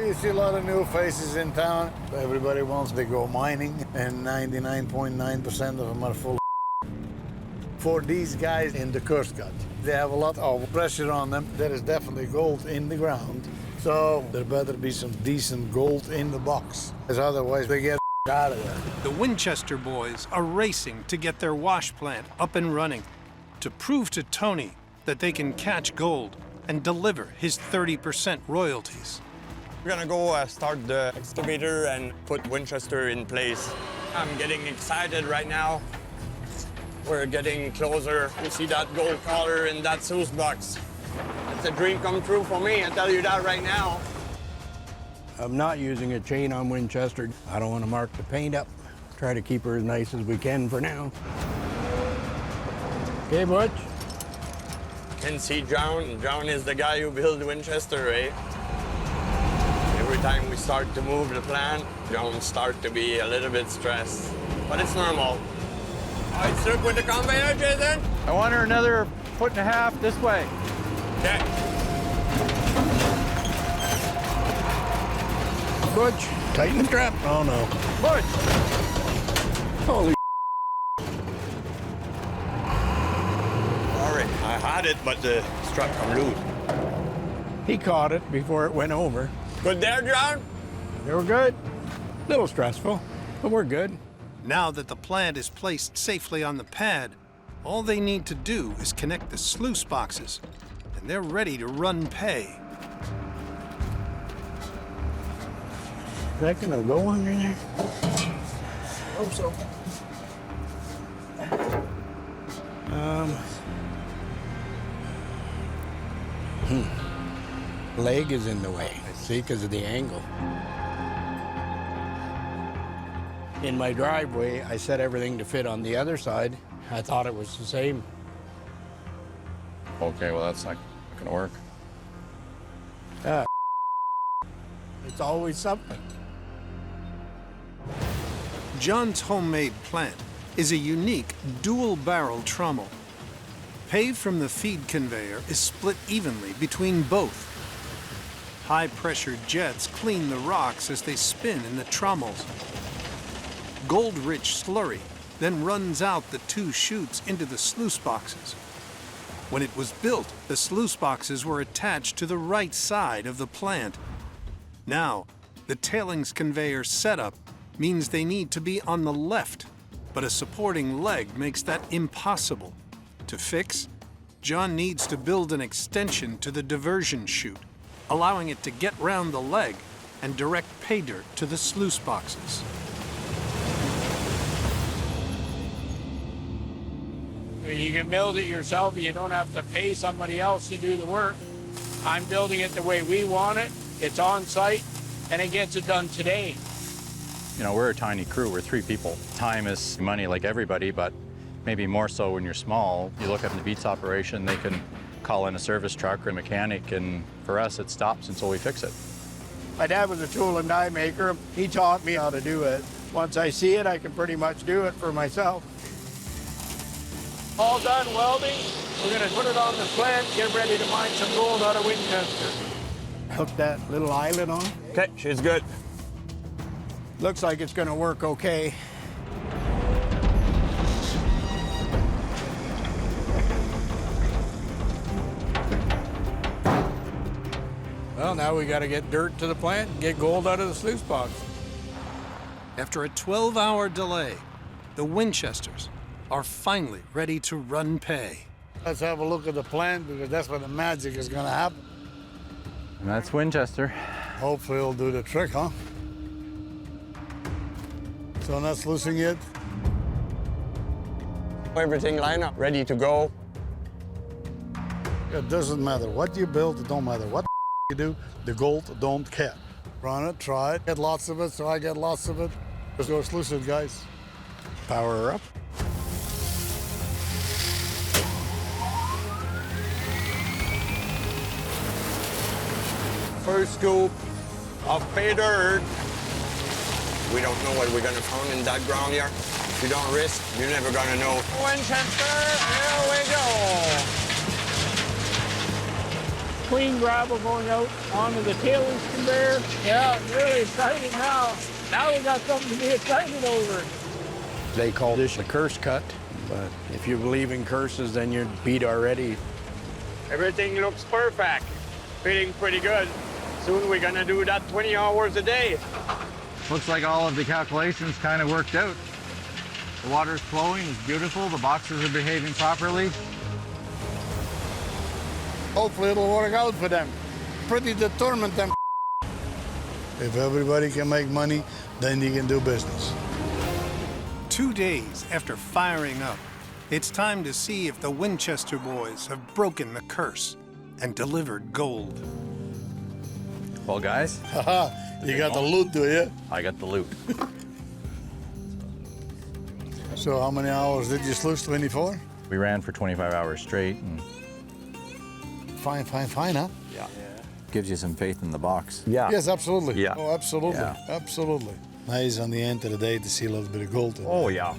You see a lot of new faces in town. Everybody wants to go mining, and 99.9% of them are full of For these guys in the Coast Guard, they have a lot of pressure on them. There is definitely gold in the ground, so there better be some decent gold in the box, because otherwise they get out of there. The Winchester boys are racing to get their wash plant up and running to prove to Tony that they can catch gold and deliver his 30% royalties. We're gonna go start the excavator and put Winchester in place. I'm getting excited right now. We're getting closer. You see that gold collar in that sluice box. It's a dream come true for me, I tell you that right now. I'm not using a chain on Winchester. I don't want to mark the paint up. Try to keep her as nice as we can for now. Okay, Butch? Can see John. John is the guy who built Winchester, eh? Every time we start to move the plant, John starts to be a little bit stressed. But it's normal. All right, start with the conveyor, Jason. I want her another 1.5 foot this way. Okay. Butch, tighten the strap. Oh, no. Butch! Holy Sorry, I had it, but the strap come loose. He caught it before it went over. Good there, John? They were good. A little stressful, but we're good. Now that the plant is placed safely on the pad, all they need to do is connect the sluice boxes, and they're ready to run pay. Is that gonna go under there? Hope so. Leg is in the way, see, because of the angle. In my driveway, I set everything to fit on the other side. I thought it was the same. Okay, well, that's not gonna work. It's always something. John's homemade plant is a unique dual-barrel trommel. Pave from the feed conveyor is split evenly between both. High-pressure jets clean the rocks as they spin in the trommels. Gold-rich slurry then runs out the two chutes into the sluice boxes. When it was built, the sluice boxes were attached to the right side of the plant. Now, the tailings conveyor setup means they need to be on the left, but a supporting leg makes that impossible. To fix, John needs to build an extension to the diversion chute, allowing it to get round the leg and direct pay dirt to the sluice boxes. You can build it yourself. You don't have to pay somebody else to do the work. I'm building it the way we want it. It's on site, and it gets it done today. You know, we're a tiny crew. We're 3 people. Time is money like everybody, but maybe more so when you're small. You look at the Beets operation, they can call in a service truck or a mechanic, and for us, it stops until we fix it. My dad was a tool and die maker. He taught me how to do it. Once I see it, I can pretty much do it for myself. All done welding. We're gonna put it on the plant, get ready to mine some gold out of Winchester. Hook that little eyelet on. Okay, she's good. Looks like it's gonna work okay. Well, now we gotta get dirt to the plant and get gold out of the sluice box. After a 12-hour delay, the Winchesters are finally ready to run pay. Let's have a look at the plant, because that's where the magic is gonna happen. And that's Winchester. Hopefully it'll do the trick, huh? So not sluicing it. Everything lined up, ready to go. It doesn't matter what you build, it don't matter what you do, the gold don't care. Run it, try it, get lots of it, so I get lots of it. Let's go sluice it, guys. Power her up. First scoop of pay dirt. We don't know what we're gonna find in that ground here. If you don't risk, you're never gonna know. Winchester, here we go. clean gravel going out onto the tailings conveyor. Yeah, really excited now. Now we got something to be excited over. They call this the curse cut, but if you believe in curses, then you're beat already. Everything looks perfect. Feeling pretty good. Soon we're gonna do that 20 hours a day. Looks like all of the calculations kind of worked out. The water's flowing, it's beautiful, the boxes are behaving properly. Hopefully it'll work out for them. Pretty determined them. If everybody can make money, then you can do business. 2 days after firing up, it's time to see if the Winchester boys have broken the curse and delivered gold. Well, guys, Haha, you got the loot, do you? I got the loot. So how many hours did you sluice? 24? We ran for 25 hours straight, and Fine, huh? gives you some faith in the box. Yeah. Yes, absolutely. Yeah. Oh, absolutely. Yeah. Absolutely. Nice on the end of the day to see a little bit of gold in it. Oh, yeah.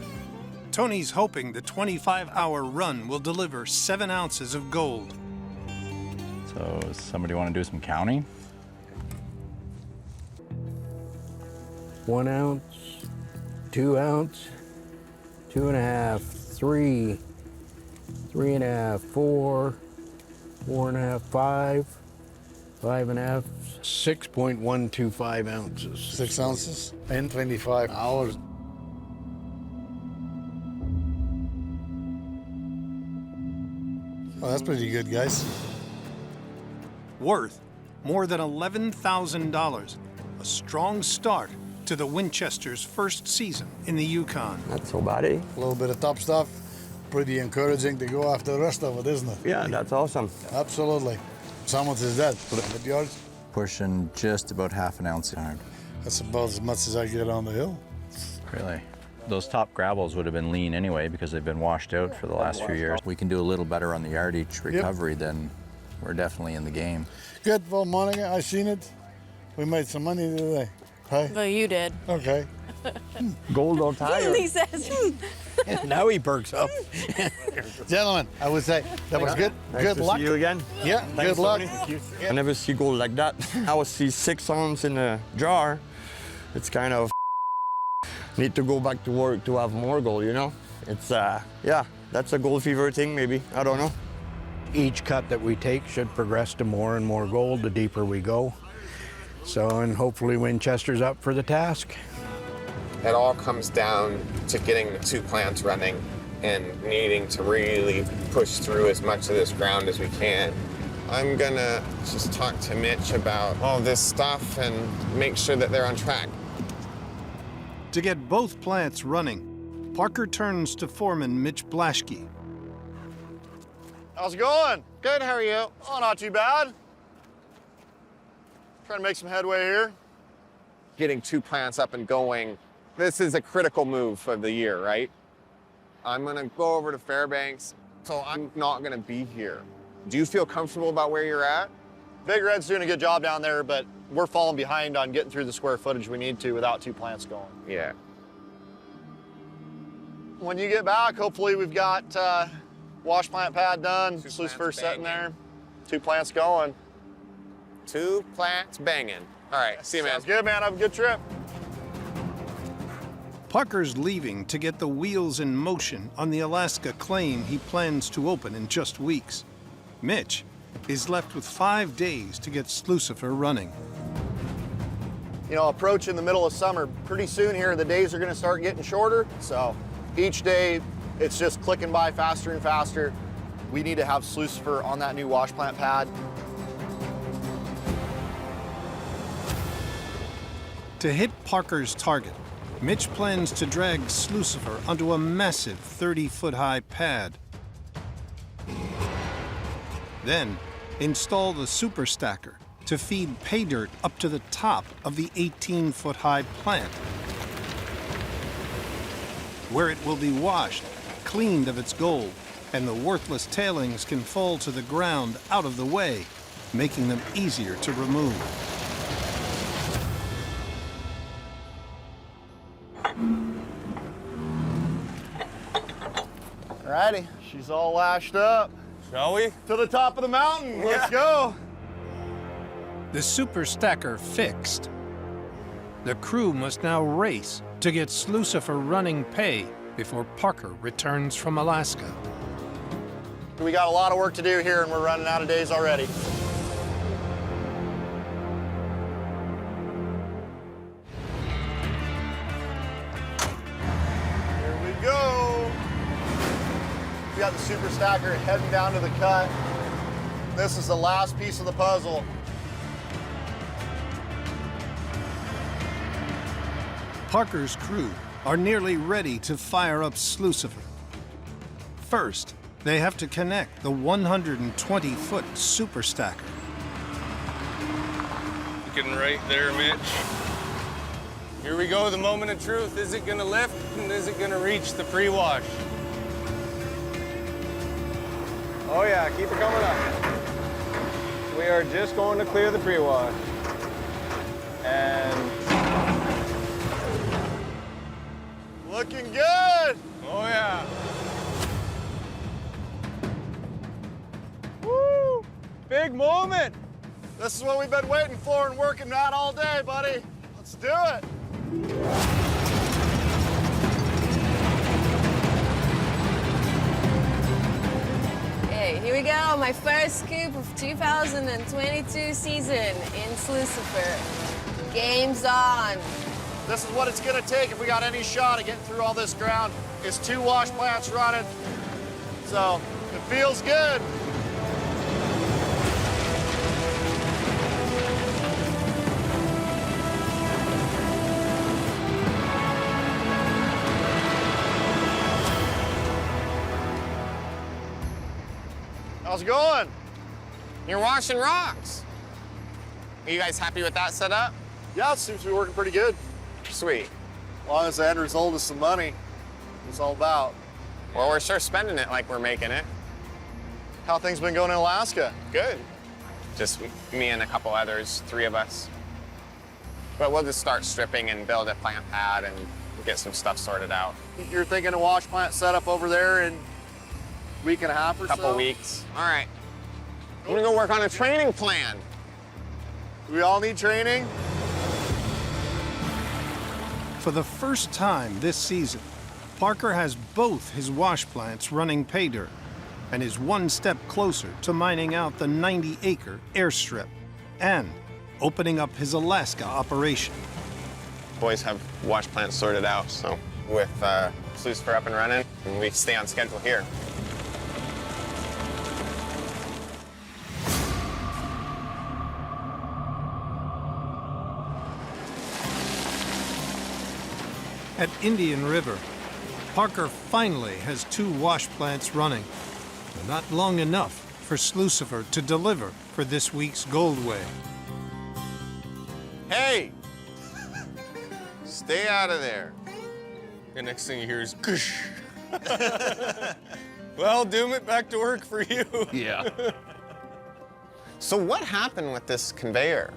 Tony's hoping the 25-hour run will deliver 7 ounces of gold. So, somebody want to do some counting? 1 ounce, 2 ounce, 2.5, 3, 3.5, 4, 4.5, 5, 5.5, 6.125 ounces. 6 ounces in 25 hours. Oh, that's pretty good, guys. Worth more than $11,000. A strong start to the Winchesters' first season in the Yukon. Not so bad, eh? A little bit of top stuff. Pretty encouraging to go after the rest of it, isn't it? Yeah, that's awesome. Absolutely. Someone says that. But yours? Pushing just about half an ounce hard. That's about as much as I get on the hill. Really? Those top gravels would have been lean anyway because they've been washed out for the last few years. We can do a little better on the yardage recovery, then we're definitely in the game. Good. Well, Monica, I seen it. We made some money today. Hey? Well, you did. Okay. Gold on tire. He says. Now he perks up. Gentlemen, I would say that was good. Nice Good to luck. see you again. Yeah, Thanks, good luck. Tony. I never see gold like that. I would see 6 ounces in a jar. It's kind of need to go back to work to have more gold, you know? It's, yeah, that's a gold fever thing maybe. I don't know. Each cut that we take should progress to more and more gold the deeper we go. So, and hopefully Winchester's up for the task. It all comes down to getting the 2 plants running and needing to really push through as much of this ground as we can. I'm gonna just talk to Mitch about all this stuff and make sure that they're on track. To get both plants running, Parker turns to foreman Mitch Blaschke. How's it going? Good, how are you? Oh, not too bad. Trying to make some headway here. Getting 2 plants up and going, this is a critical move of the year, right? I'm gonna go over to Fairbanks, so I'm not gonna be here. Do you feel comfortable about where you're at? Big Red's doing a good job down there, but we're falling behind on getting through the square footage we need to without 2 plants going. Yeah. When you get back, hopefully we've got wash plant pad done, 2 sluice plants first setting banging. there, 2 plants going. 2 plants banging. All right, see you, man. Sounds good, man. Have a good trip. Parker's leaving to get the wheels in motion on the Alaska claim he plans to open in just weeks. Mitch is left with 5 days to get Slucifer running. You know, approaching the middle of summer, pretty soon here, the days are gonna start getting shorter. So each day, it's just clicking by faster and faster. We need to have Slucifer on that new wash plant pad. To hit Parker's target, Mitch plans to drag Slucifer onto a massive 30-foot-high pad. Then, install the super stacker to feed pay dirt up to the top of the 18-foot-high plant, where it will be washed, cleaned of its gold, and the worthless tailings can fall to the ground out of the way, making them easier to remove. Alrighty, she's all lashed up. Shall we? To the top of the mountain. Let's go. the super stacker fixed, the crew must now race to get Slucifer running pay before Parker returns from Alaska. We got a lot of work to do here, and we're running out of days already. Here we go. We got the super stacker heading down to the cut. This is the last piece of the puzzle. Parker's crew are nearly ready to fire up Slucifer. First, they have to connect the 120-foot super stacker. Looking right there, Mitch. Here we go, the moment of truth. Is it gonna lift and is it gonna reach the pre-wash? Oh yeah, keep it coming up. We are just going to clear the pre-wash. And Looking good. Oh yeah. woo, big moment. This is what we've been waiting for and working at all day, buddy. Let's do it. Okay, here we go. My first scoop of 2022 season in Slucifer. Game's on. This is what it's gonna take if we got any shot at getting through all this ground. It's 2 wash plants running, so it feels good. How's it going? You're washing rocks. Are you guys happy with that setup? Yeah, it seems to be working pretty good. Sweet. As long as the end result is some money, it's all about. Well, we're sure spending it like we're making it. How things been going in Alaska? Good. Just me and a couple others, 3 of us. But we'll just start stripping and build a plant pad and get some stuff sorted out. You're thinking a wash plant setup over there in a week and a half or so? Couple weeks. All right. I'm gonna go work on a training plan. Do we all need training? For the first time this season, Parker has both his wash plants running pay dirt and is one step closer to mining out the 90-acre airstrip and opening up his Alaska operation. Boys have wash plants sorted out, so with Slucifer up and running, we stay on schedule here. At Indian River, Parker finally has 2 wash plants running, but not long enough for Slucifer to deliver for this week's Goldway. Hey! Stay out of there. The next thing you hear is goosh. Well, doom it, back to work for you. Yeah. So what happened with this conveyor?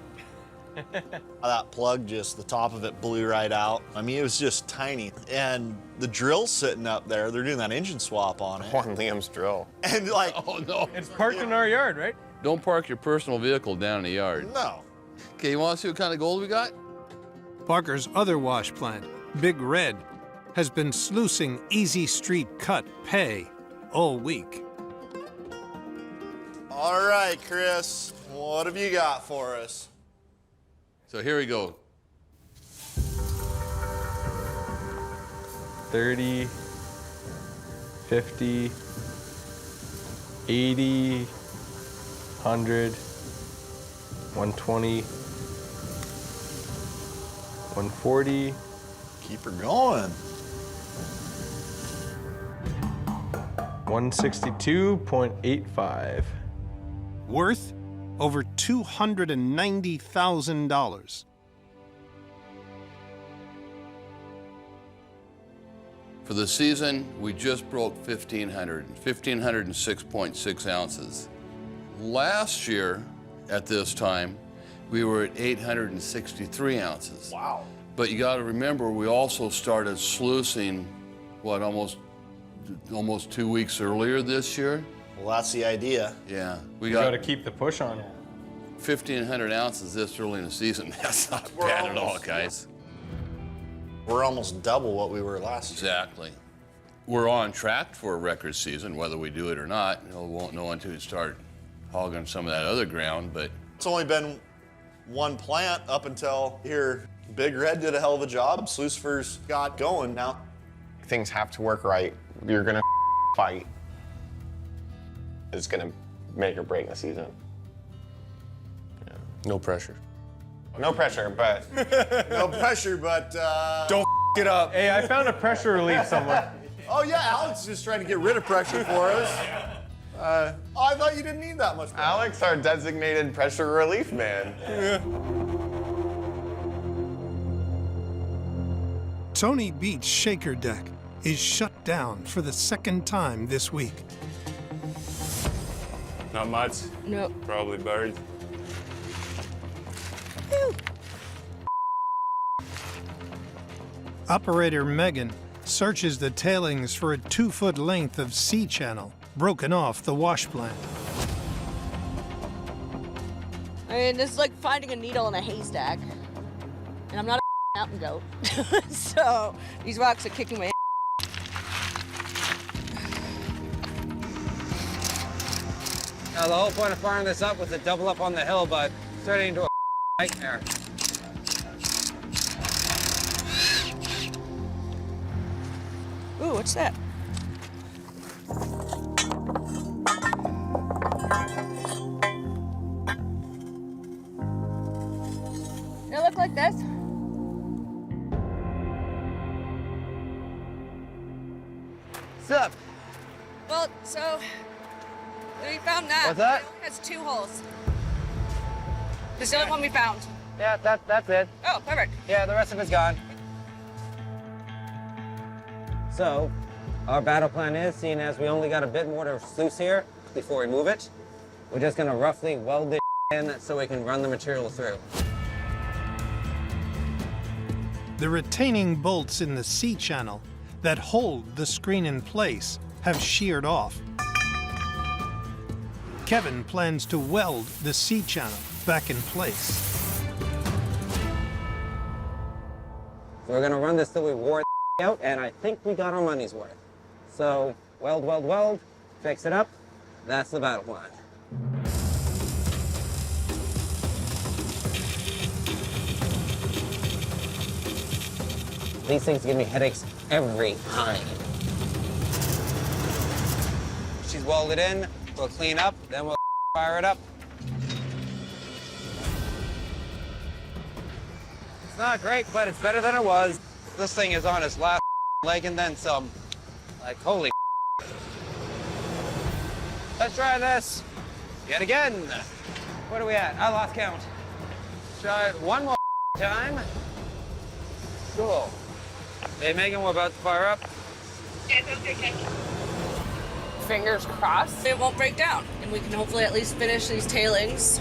That plug just, the top of it blew right out. I mean, it was just tiny. And the drill's sitting up there, they're doing that engine swap on it. On Liam's drill. And like, Oh no. It's parked in our yard, right? Don't park your personal vehicle down in the yard. no. Okay, you want to see what kind of gold we got? Parker's other wash plant, Big Red, has been sluicing Easy Street Cut pay all week. All right, Chris, what have you got for us? So here we go. 30, 50, 80, 100, 120, 140. Keep her going. 162.85. Worth over $290,000. For the season, we just broke 1,506.6 ounces. Last year, at this time, we were at 863 ounces. Wow. But you got to remember, we also started sluicing, what, almost 2 weeks earlier this year? Well, that's the idea. Yeah. We got to keep the push on. 1,500 ounces this early in the season. That's not bad at all, guys. We're almost double what we were last year. Exactly. We're on track for a record season, whether we do it or not. We won't know until we start hogging some of that other ground, but It's only been one plant up until here. Big Red did a hell of a job. Slucifer's got going now. Things have to work right. You're gonna fight. It's gonna make or break the season. No pressure. No pressure, but No pressure, but Don't it up. Hey, I found a pressure relief somewhere. oh yeah, Alex is just trying to get rid of pressure for us. I thought you didn't need that much pressure. Alex, our designated pressure relief man. Tony Beets' shaker deck is shut down for the second time this week. Not much. Nope. Probably buried. Operator Megan searches the tailings for a 2-foot length of sea channel broken off the wash plant. I mean, it's like finding a needle in a haystack. And I'm not a mountain goat. So these rocks are kicking my Now, the whole point of firing this up was to double up on the hill, but it's turning into a nightmare. Ooh, what's that? They look like this. What's up? Well, so we found that. What's that? It only has 2 holes. This is the only one we found. Yeah, that's it. Oh, perfect. Yeah, the rest of it's gone. So, our battle plan is, seeing as we only got a bit more to sluice here before we move it, we're just gonna roughly weld this in so we can run the material through. The retaining bolts in the sea channel that hold the screen in place have sheared off. Kevin plans to weld the sea channel back in place. So we're gonna run this till we wore it out, and I think we got our money's worth. So, weld, weld, weld, fix it up. That's the battle plan. These things give me headaches every time. She's welded in, we'll clean up, then we'll fire it up. It's not great, but it's better than it was. This thing is on its last leg and then some. Like, holy. Let's try this yet again. What are we at? I lost count. Try it one more time. Cool. Hey, Megan, we're about to fire up. Yes, okay. Fingers crossed it won't break down, and we can hopefully at least finish these tailings.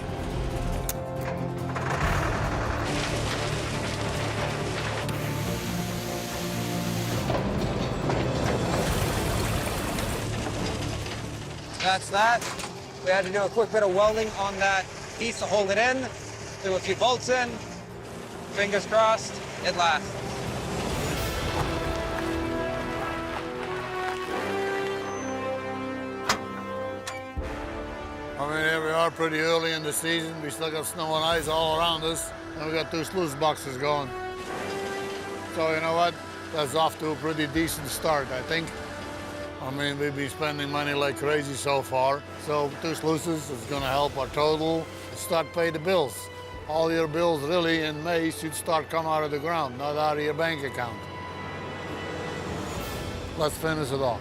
That's that. We had to do a quick bit of welding on that piece to hold it in. Threw a few bolts in. Fingers crossed, it lasts. I mean, here we are pretty early in the season. We still got snow and ice all around us, and we got 2 sluice boxes going. So, you know what? That's off to a pretty decent start, I think. I mean, we've been spending money like crazy so far. So 2 sluices is gonna help our total. Start pay the bills. All your bills really in May should start come out of the ground, not out of your bank account. Let's finish it off.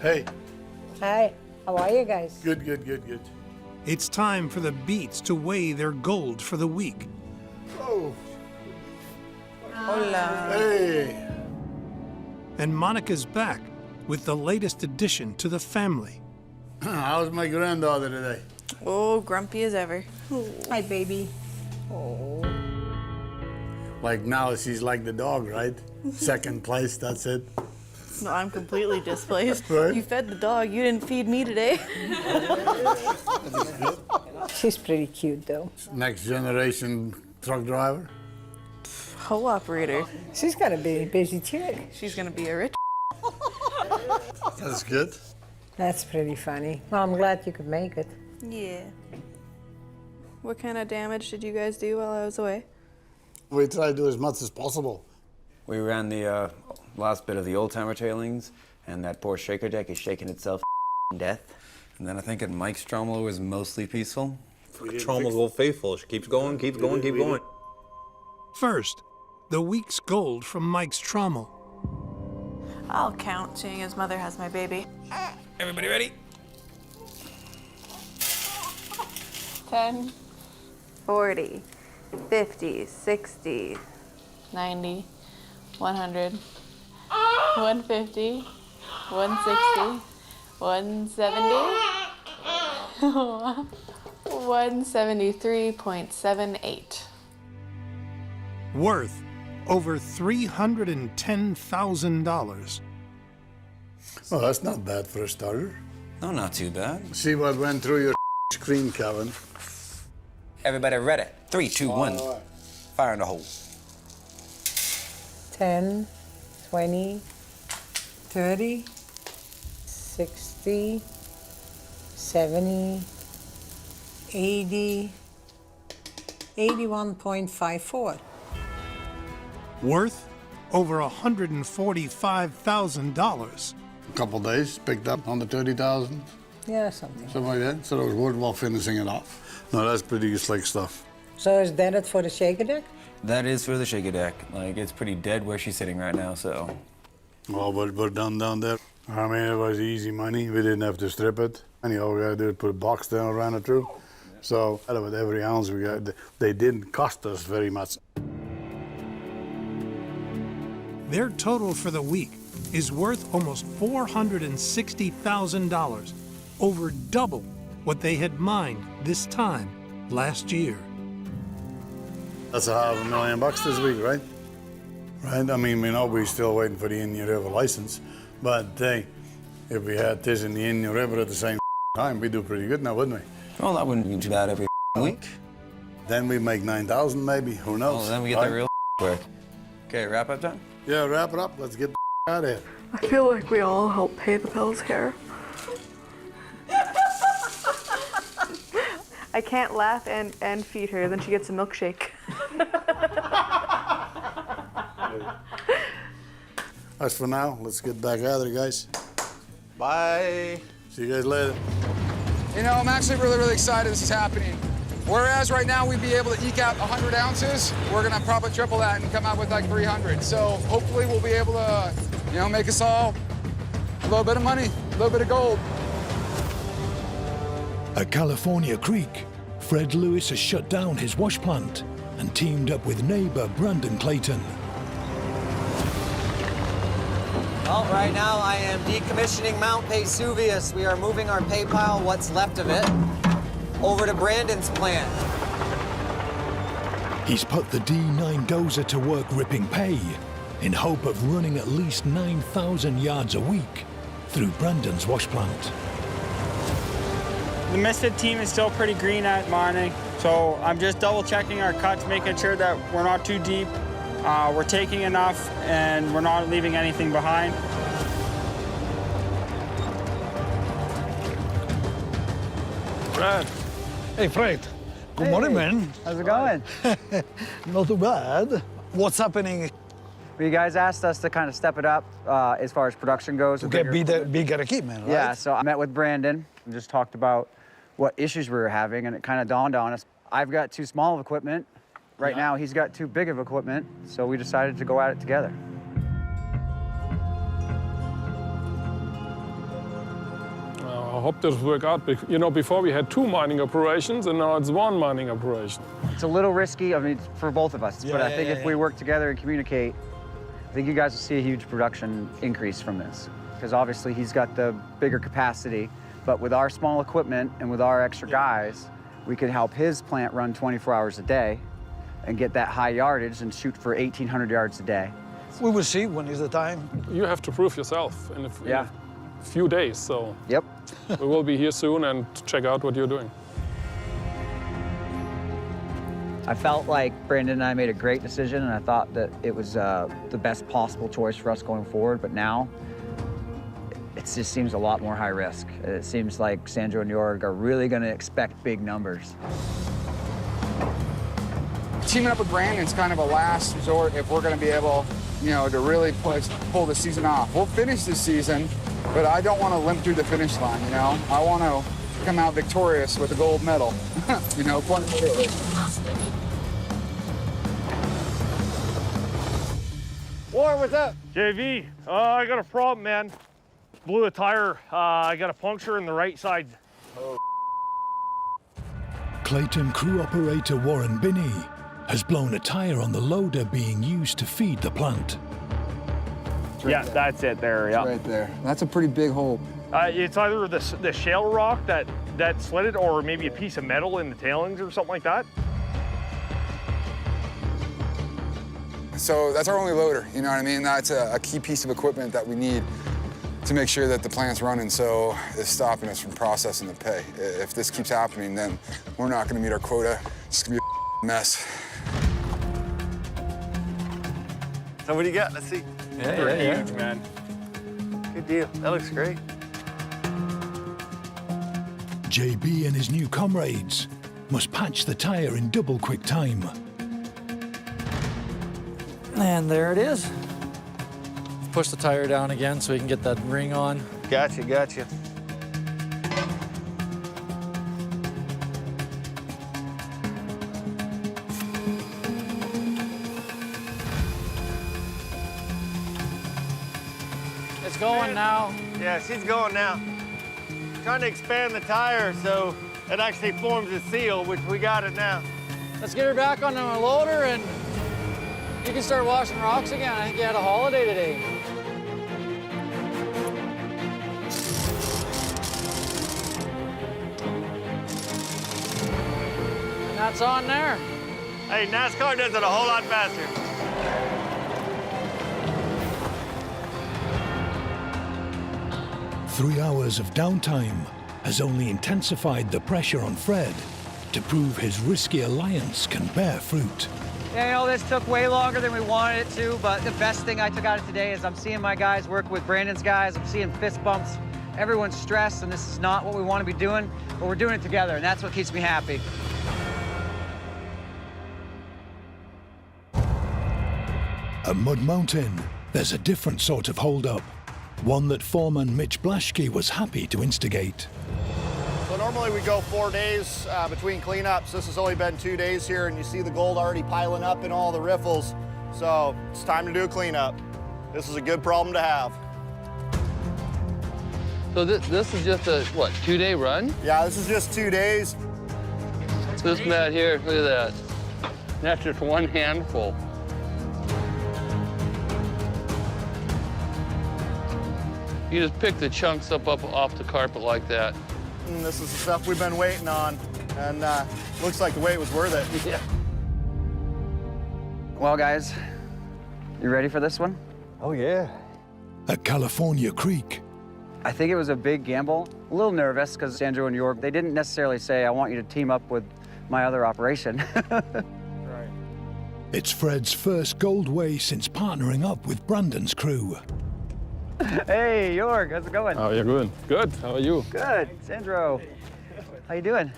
Hey. Hi, how are you guys? Good, good, good, good. It's time for the Beets to weigh their gold for the week. Oh. Hola. Hey. And Monica's back with the latest addition to the family. How's my granddaughter today? Oh, grumpy as ever. Hi, baby. Oh. Like now she's like the dog, right? Second place, that's it. No, I'm completely displaced. Right? You fed the dog. You didn't feed me today. She's pretty cute, though. Next generation truck driver. Hoe operator. She's got to be a busy chick. She's gonna be a rich. That's good. That's pretty funny. Well, I'm glad you could make it. Yeah. What kind of damage did you guys do while I was away? We try to do as much as possible. We ran the last bit of the old timer tailings, and that poor shaker deck is shaking itself to death. And then I think at Mike's Tromolo was mostly peaceful. Tromolo's Old Faithful. She keeps going, keeps going, keep going. First, the week's gold from Mike's trommel. I'll count, seeing as Mother has my baby. Everybody ready? 10, 40, 50, 60, 90, 100, 150, 160, 170, 173.78. Worth over $310,000. Well, that's not bad for a starter. No, not too bad. See what went through your screen, Kevin. Everybody ready? 3, 2, 1. Fire in the hole. 10, 20, 30, 60, 70, 80, 81.54. Worth over $145,000. A couple days, picked up on the 30,000, Yeah, something. something like that. So it was worthwhile finishing it off. No, that's pretty slick stuff. So is that it for the shaker deck? That is for the shaker deck. Like, it's pretty dead where she's sitting right now, so. Well, we're done down there. I mean, it was easy money. We didn't have to strip it. And all we got to do is put a box down and run it through. So with every ounce we got, they didn't cost us very much. Their total for the week is worth almost $460,000, over double what they had mined this time last year. That's $500,000 this week, right? Right? I mean, we know we're still waiting for the Indian River license, but hey, if we had this in the Indian River at the same time, we'd do pretty good now, wouldn't we? Well, that wouldn't be too bad every week. Then we make 9,000 maybe, who knows? Well, then we get right? that real quick. Okay, wrap up time? Yeah, wrap it up. Let's get out of here. I feel like we all help pay the bills here. I can't laugh and feed her, then she gets a milkshake. As for now, let's get back out of there, guys. Bye. See you guys later. You know, I'm actually really excited this is happening. Whereas right now we'd be able to eke out 100 ounces, we're gonna probably triple that and come out with like 300. So hopefully we'll be able to, you know, make us all a little bit of money, a little bit of gold. At California Creek, Fred Lewis has shut down his wash plant and teamed up with neighbor Brandon Clayton. Well, right now I am decommissioning Mount Vesuvius. We are moving our pay pile, what's left of it, over to Brandon's plant. He's put the D9 dozer to work ripping pay in hope of running at least 9,000 yards a week through Brandon's wash plant. The Misfit team is still pretty green at mining, so I'm just double checking our cuts, making sure that we're not too deep, we're taking enough, and we're not leaving anything behind. Fred. Hey, Fred. Good morning, man. How's it going? Not too bad. What's happening? Well, you guys asked us to kind of step it up as far as production goes. To get bigger equipment, right? Yeah, so I met with Brandon and just talked about what issues we were having, and it kind of dawned on us. I've got too small of equipment. Right now, he's got too big of equipment, so we decided to go at it together. I hope this will work out. You know, before we had 2 mining operations, and now it's 1 mining operation. It's a little risky, I mean, for both of us, but I think if we work together and communicate, I think you guys will see a huge production increase from this. Because obviously he's got the bigger capacity, But with our small equipment and with our extra guys, we could help his plant run 24 hours a day and get that high yardage and shoot for 1,800 yards a day. We will see when is the time. You have to prove yourself in a few days, so yep. We will be here soon and check out what you're doing. I felt like Brandon and I made a great decision, and I thought that it was the best possible choice for us going forward, but now it just seems a lot more high risk. It seems like Sandro and Jorg are really going to expect big numbers. Teaming up with Brandon's kind of a last resort if we're going to be able, to really pull the season off. We'll finish this season, but I don't want to limp through the finish line, I want to come out victorious with a gold medal, Warren, what's up? JV, I got a problem, man. Blew a tire. I got a puncture in the right side. Oh. Clayton crew operator Warren Binney has blown a tire on the loader being used to feed the plant. Yeah, that's it there, yeah. Right there. That's a pretty big hole. It's either the shale rock that slid it or maybe a piece of metal in the tailings or something like that. So that's our only loader, you know what I mean? That's a key piece of equipment that we need to make sure that the plant's running, so it's stopping us from processing the pay. If this keeps happening, then we're not gonna meet our quota. It's gonna be a mess. So what do you got? Let's see. Yeah. Huge, man. Good deal. That looks great. JB and his new comrades must patch the tire in double quick time. And there it is. Push the tire down again so we can get that ring on. Gotcha. It's going now. Yeah, she's going now. Trying to expand the tire so it actually forms a seal, which we got it now. Let's get her back on the loader and you can start washing rocks again. I think you had a holiday today. And that's on there. Hey, NASCAR does it a whole lot faster. Three hours of downtime has only intensified the pressure on Fred to prove his risky alliance can bear fruit. Yeah, this took way longer than we wanted it to, but the best thing I took out of today is I'm seeing my guys work with Brandon's guys. I'm seeing fist bumps. Everyone's stressed, and this is not what we want to be doing, but we're doing it together, and that's what keeps me happy. At Mud Mountain, there's a different sort of holdup, one that foreman Mitch Blaschke was happy to instigate. So normally we go 4 days between cleanups. This has only been 2 days here, and you see the gold already piling up in all the riffles. So it's time to do a cleanup. This is a good problem to have. So this is just a, 2-day run? Yeah, this is just 2 days. This mat here, look at that. That's just one handful. You just pick the chunks up off the carpet like that. And this is the stuff we've been waiting on, and looks like the wait was worth it. Yeah. Well, guys, you ready for this one? Oh, yeah. At California Creek. I think it was a big gamble. A little nervous because Sandro and Jorg, they didn't necessarily say, I want you to team up with my other operation. Right. It's Fred's first gold way since partnering up with Brandon's crew. Hey, Jorg, how's it going? How are you doing? Good, how are you? Good, Sandro. How you doing?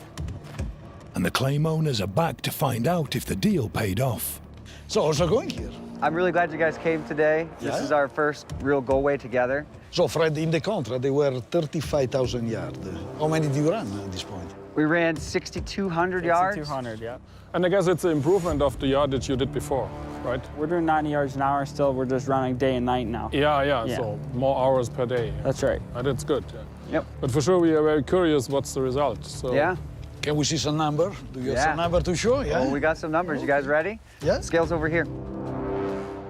And the claim owners are back to find out if the deal paid off. So how's it going here? I'm really glad you guys came today. Yeah? This is our first real go way together. So Fred, in the contract, they were 35,000 yards. How many do you run at this point? We ran 6,200 yards. 6,200, yeah. And I guess it's an improvement of the yardage you did before, right? We're doing 90 yards an hour still. We're just running day and night now. Yeah, so more hours per day. That's right. That's good. Yeah. Yep. But for sure, we are very curious what's the result. So. Yeah. Can we see some number? Do you have some number to show? Yeah. Well, we got some numbers. You guys ready? Yeah. Scale's over here.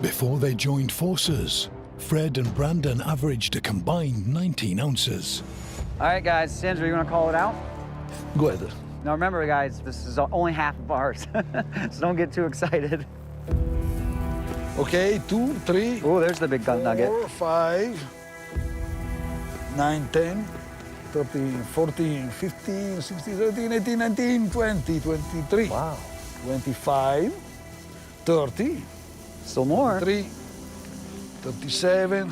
Before they joined forces, Fred and Brandon averaged a combined 19 ounces. All right, guys. Sandra, you want to call it out? Go ahead. Now, remember, guys, this is only half of ours, so don't get too excited. Okay, 2, 3. Oh, there's the big gun nugget. 4, 5, 9, 10, 13, 14, 15, 16, 17, 18, 19, 20, 23. Wow. 25, 30. Still more. 3, 37.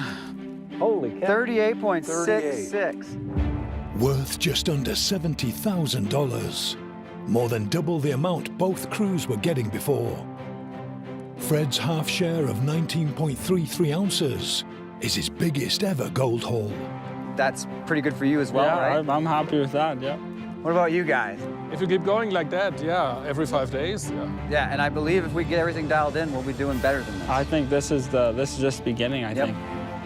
Holy cow. 38.66. Worth just under $70,000. More than double the amount both crews were getting before. Fred's half share of 19.33 ounces is his biggest ever gold haul. That's pretty good for you as well, yeah, right? I'm happy with that, yeah. What about you guys? If you keep going like that, yeah, every 5 days, yeah. Yeah, and I believe if we get everything dialed in, we'll be doing better than this. I think this is just the beginning, I think.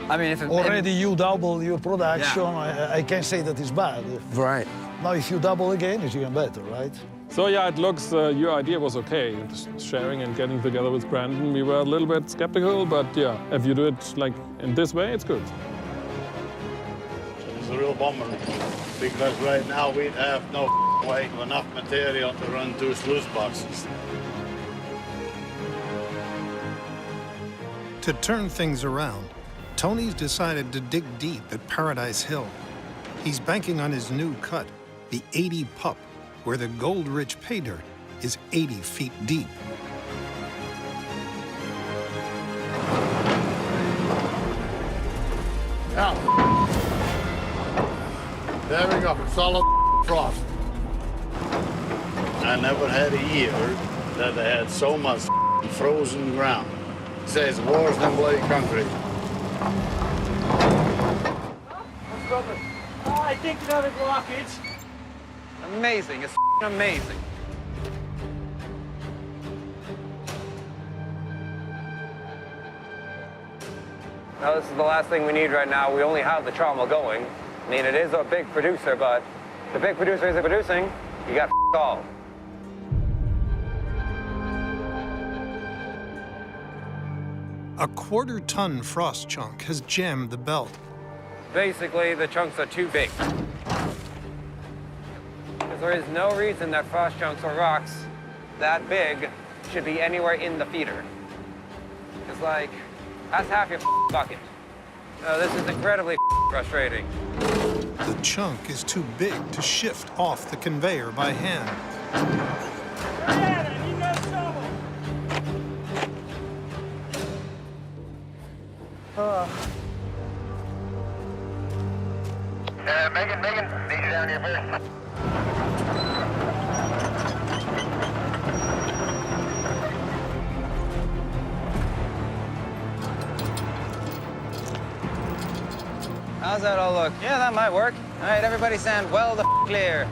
I mean, if it, Already you double your production, I can't say that it's bad. Right. Now if you double again, it's even better, right? So yeah, it looks, your idea was okay. Sharing and getting together with Brandon, we were a little bit skeptical, but yeah, if you do it like in this way, it's good. It's a real bummer because right now we have no way enough material to run 2 sluice boxes. To turn things around, Tony's decided to dig deep at Paradise Hill. He's banking on his new cut, the 80 Pup, where the gold-rich pay dirt is 80 feet deep. Now, there we go, solid frost. I never had a year that I had so much frozen ground. It says worse than bloody concrete. Oh, I think another blockage. Amazing, it's amazing. Now this is the last thing we need right now. We only have the trommel going. I mean, it is a big producer, but the big producer isn't producing. You got all. A quarter-ton frost chunk has jammed the belt. Basically, the chunks are too big. Because there is no reason that frost chunks or rocks that big should be anywhere in the feeder. It's like, that's half your bucket. This is incredibly frustrating. The chunk is too big to shift off the conveyor by hand. Megan, need you down here first. How's that all look? Yeah, that might work. All right, everybody stand well the clear.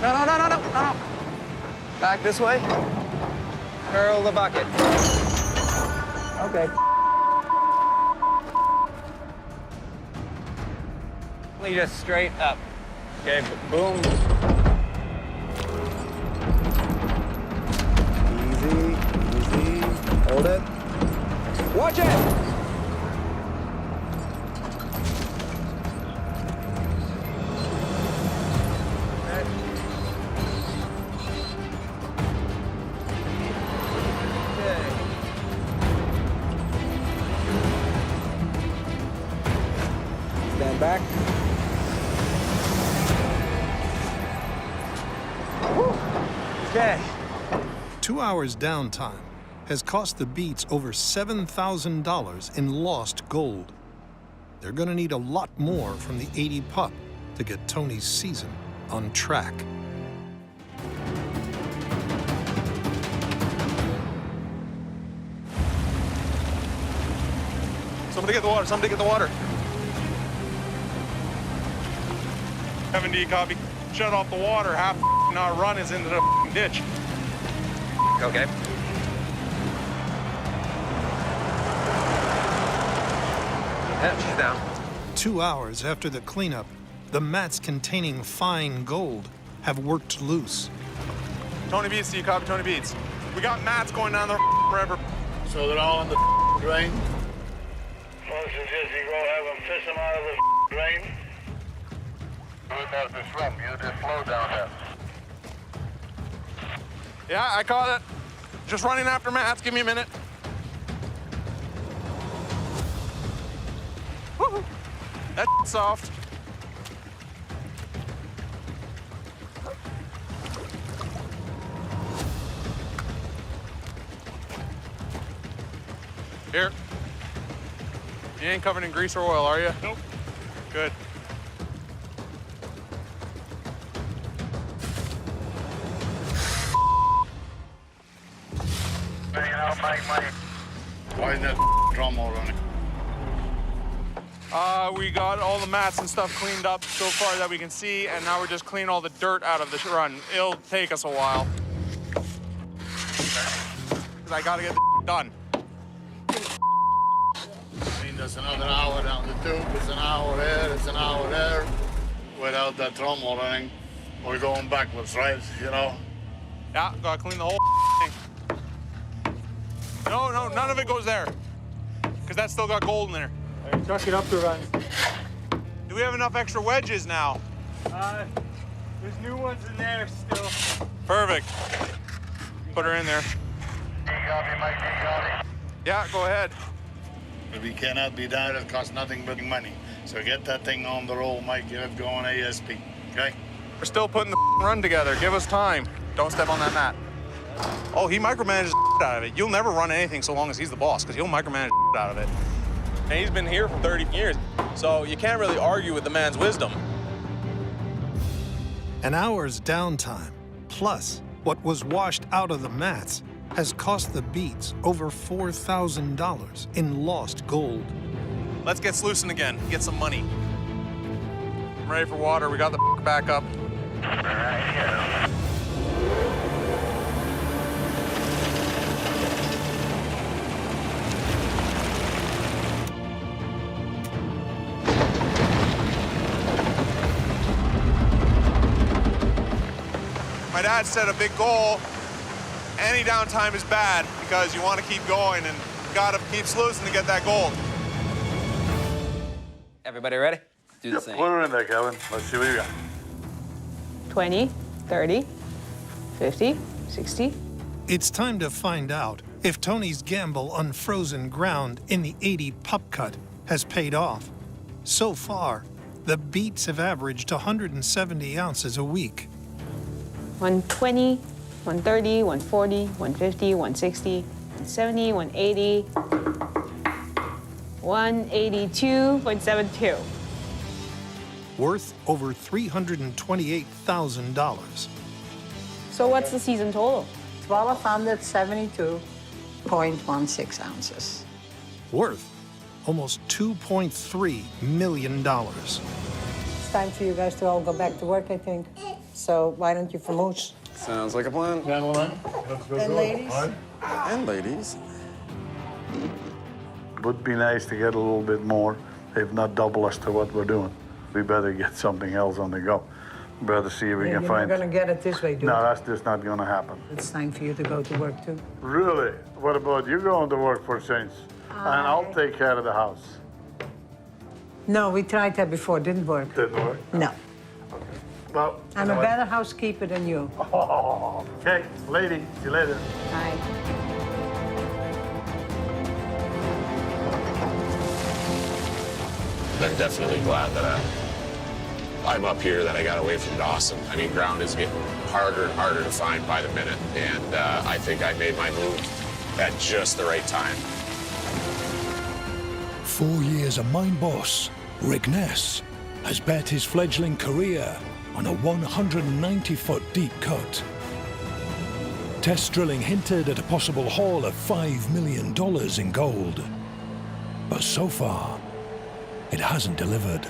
No. Back this way. Curl the bucket. Okay. Just straight up. Okay, boom. Easy. Hold it. Watch it! Stand back. Okay. 2 hours downtime has cost the Beets over $7,000 in lost gold. They're gonna need a lot more from the 80 Pup to get Tony's season on track. Somebody get the water. 70 copy. Shut off the water. Half not run is into the ditch. Okay. Yeah, she's down. 2 hours after the cleanup, the mats containing fine gold have worked loose. Tony Beets, do you copy? Tony Beets. We got mats going down the river. So they're all in the drain? Hey, suggest you go have them fish them out of the drain. Do it as the shrimp. You just slow down there. Yeah, I caught it. Just running after mats. Give me a minute. Woo-hoo. That's soft. Here. You ain't covered in grease or oil, are you? Nope. Good. Bring it out, Mike. Why is that drum all running? We got all the mats and stuff cleaned up so far that we can see, and now we're just cleaning all the dirt out of this run. It'll take us a while. 'Cause I gotta get the done. I mean, there's another hour down the tube. It's an hour here, it's an hour there. Without that drum all running, we're going backwards, right? You know? Yeah, gotta clean the whole thing. No, none of it goes there. Because that's still got gold in there. Tuck it up to run. Do we have enough extra wedges now? There's new ones in there still. Perfect. Put her in there. You got me, Mike. You got me. Yeah, go ahead. We cannot be down. It costs nothing but money. So get that thing on the roll, Mike. Get it going ASP, okay? We're still putting the run together. Give us time. Don't step on that mat. Oh, he micromanages the out of it. You'll never run anything so long as he's the boss, because he'll micromanage the out of it. And he's been here for 30 years, so you can't really argue with the man's wisdom. An hour's downtime, plus what was washed out of the mats, has cost the Beets over $4,000 in lost gold. Let's get sluicing again. Get some money. I'm ready for water. We got the back up. My dad set a big goal. Any downtime is bad because you want to keep going and got to keep sluicing to get that gold. Everybody ready? Do the same. Put her in there, Kevin. Let's see what you got. 20, 30, 50, 60. It's time to find out if Tony's gamble on frozen ground in the 80 pup cut has paid off. So far, the Beets have averaged 170 ounces a week. 120, 130, 140, 150, 160, 170, 180, 182.72. Worth over $328,000. So what's the season total? 1,272.16 ounces. Worth almost $2.3 million. It's time for you guys to all go back to work, I think. So why don't you vamoose? Sounds like a plan. Gentlemen, And ladies? And ladies. Would be nice to get a little bit more, if not double as to what we're doing. We better get something else on the go. Better see if we can find. You're not gonna get it this way, dude. No, that's just not gonna happen. It's time for you to go to work, too. Really? What about you going to work for a change? And I'll take care of the house. No, we tried that before. Didn't work. Didn't work? No. Well, I'm a better housekeeper than you. Oh, okay, lady, see you later. Bye. I'm definitely glad that I'm up here, that I got away from Dawson. I mean, ground is getting harder and harder to find by the minute, and I think I made my move at just the right time. 4 years a mine boss, Rick Ness has bet his fledgling career on a 190-foot deep cut. Test drilling hinted at a possible haul of $5 million in gold. But so far, it hasn't delivered.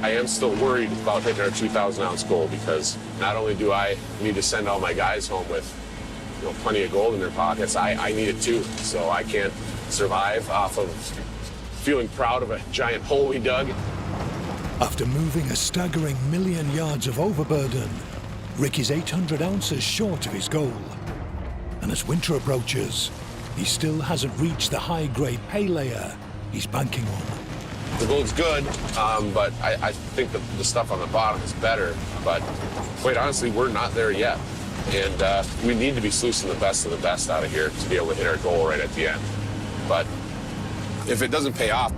I am still worried about hitting our 2,000-ounce goal because not only do I need to send all my guys home with plenty of gold in their pockets, I need it too. So I can't survive off of feeling proud of a giant hole we dug. After moving a staggering 1 million yards of overburden, Rick is 800 ounces short of his goal. And as winter approaches, he still hasn't reached the high-grade pay layer he's banking on. The gold's good, but I think the stuff on the bottom is better. But quite honestly, we're not there yet. And we need to be sluicing the best of the best out of here to be able to hit our goal right at the end. But if it doesn't pay off,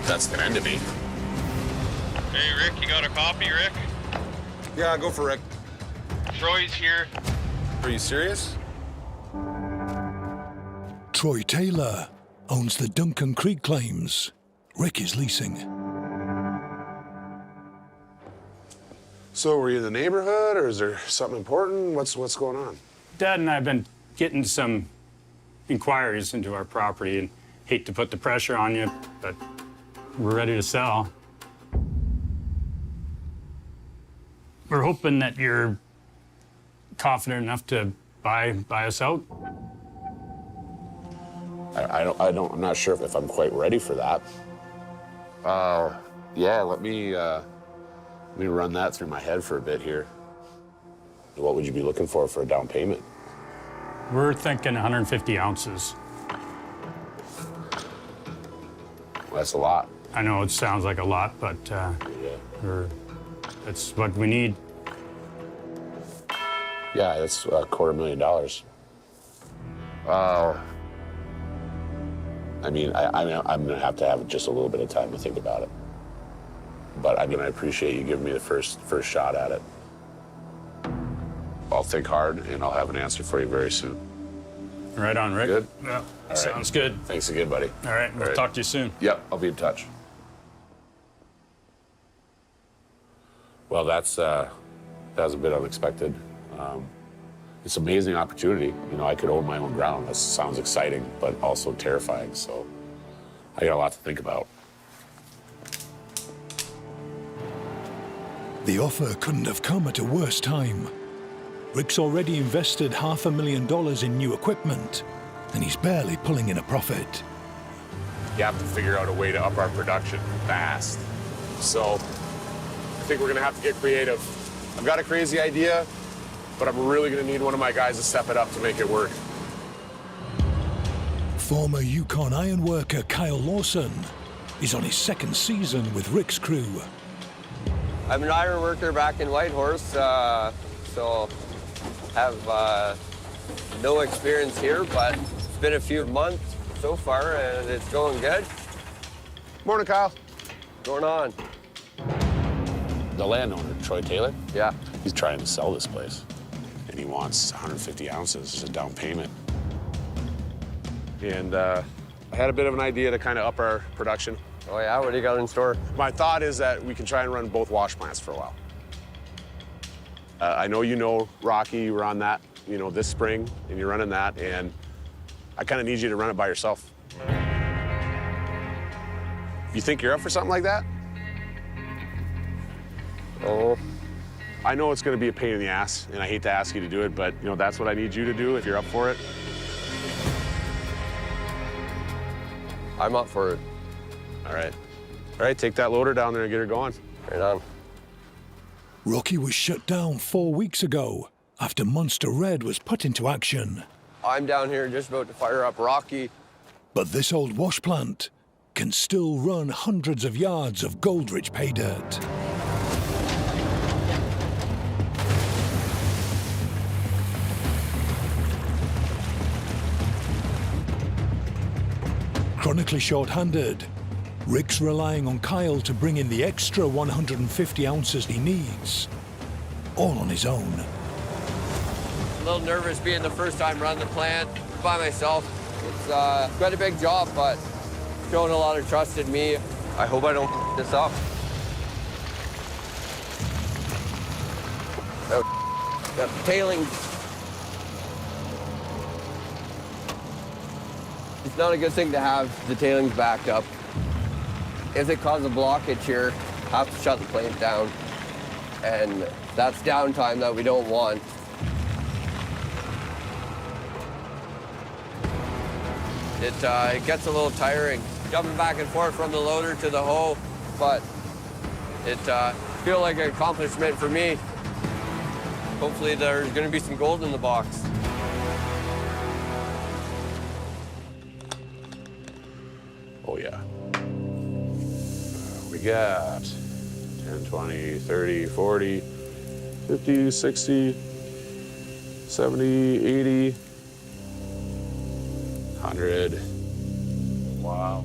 that's the end of me. Hey, Rick, you got a copy, Rick? Yeah, go for Rick. Troy's here. Are you serious? Troy Taylor owns the Duncan Creek claims. Rick is leasing. So were you in the neighborhood, or is there something important? What's going on? Dad and I have been getting some inquiries into our property, and hate to put the pressure on you, but we're ready to sell. We're hoping that you're confident enough to buy us out. I'm not sure if I'm quite ready for that. Yeah, let me run that through my head for a bit here. What would you be looking for a down payment? We're thinking 150 ounces. Well, that's a lot. I know it sounds like a lot, but that's what we need. Yeah, that's $250,000. I mean, I'm gonna have to have just a little bit of time to think about it. But I mean, I appreciate you giving me the first shot at it. I'll think hard, and I'll have an answer for you very soon. Right on, Rick. Good? Yeah, All sounds right. good. Thanks again, buddy. All right, we'll talk to you soon. Yep, I'll be in touch. Well, that was a bit unexpected. It's an amazing opportunity. You know, I could own my own ground. That sounds exciting, but also terrifying. So I got a lot to think about. The offer couldn't have come at a worse time. Rick's already invested $500,000 in new equipment, and he's barely pulling in a profit. You have to figure out a way to up our production fast. So I think we're gonna have to get creative. I've got a crazy idea, but I'm really gonna need one of my guys to step it up to make it work. Former Yukon iron worker Kyle Lawson is on his second season with Rick's crew. I'm an iron worker back in Whitehorse, so have no experience here, but it's been a few months so far, and it's going good. Morning, Kyle. Going on? The landowner, Troy Taylor? Yeah. He's trying to sell this place, and he wants 150 ounces as a down payment. And I had a bit of an idea to kind of up our production. Oh yeah, what do you got in store? My thought is that we can try and run both wash plants for a while. I know you know Rocky, you were on that, you know, this spring, and you're running that, and I kind of need you to run it by yourself. You think you're up for something like that? Oh. I know it's going to be a pain in the ass, and I hate to ask you to do it, but, you know, that's what I need you to do if you're up for it. I'm up for it. All right. All right, take that loader down there and get her going. Right on. Rocky was shut down 4 weeks ago after Monster Red was put into action. I'm down here just about to fire up Rocky. But this old wash plant can still run hundreds of yards of gold-rich pay dirt. Chronically short-handed, Rick's relying on Kyle to bring in the extra 150 ounces he needs, all on his own. A little nervous being the first time running the plant by myself. It's quite a big job, but showing a lot of trust in me. I hope I don't f this up. Oh, got the tailings. It's not a good thing to have the tailings backed up. If they cause a blockage here, I have to shut the plant down. And that's downtime that we don't want. It gets a little tiring, jumping back and forth from the loader to the hoe, but it feels like an accomplishment for me. Hopefully there's going to be some gold in the box. Oh, yeah. We got 10, 20, 30, 40, 50, 60, 70, 80, 100. Wow.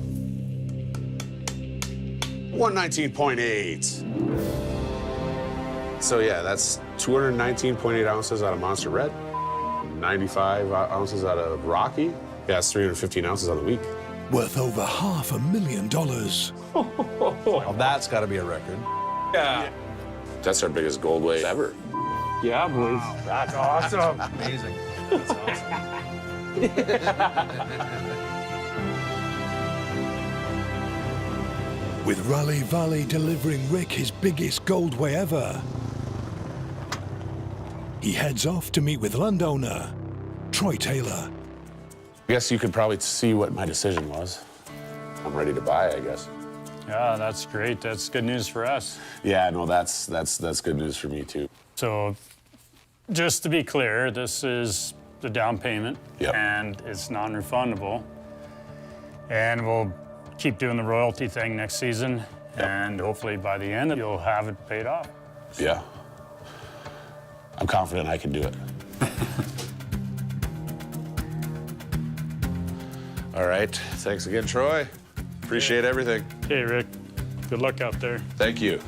119.8. So yeah, that's 219.8 ounces out of Monster Red, 95 ounces out of Rocky. Yeah, that's 315 ounces on the week. Worth over $500,000. Well, that's got to be a record. Yeah. That's our biggest gold weight ever. Yeah, boys. Wow, that's awesome. Amazing. That's awesome. With Raleigh Valley delivering Rick his biggest gold weigh ever, he heads off to meet with landowner Troy Taylor. I guess you could probably see what my decision was. I'm ready to buy, I guess. Yeah, that's great. That's good news for us. Yeah, no, that's good news for me too. So, just to be clear, this is the down payment, Yep. and it's non-refundable. And we'll keep doing the royalty thing next season, and hopefully by the end you'll have it paid off. Yeah. I'm confident I can do it. All right. Thanks again, Troy. Appreciate everything. Hey, Rick. Good luck out there. Thank you.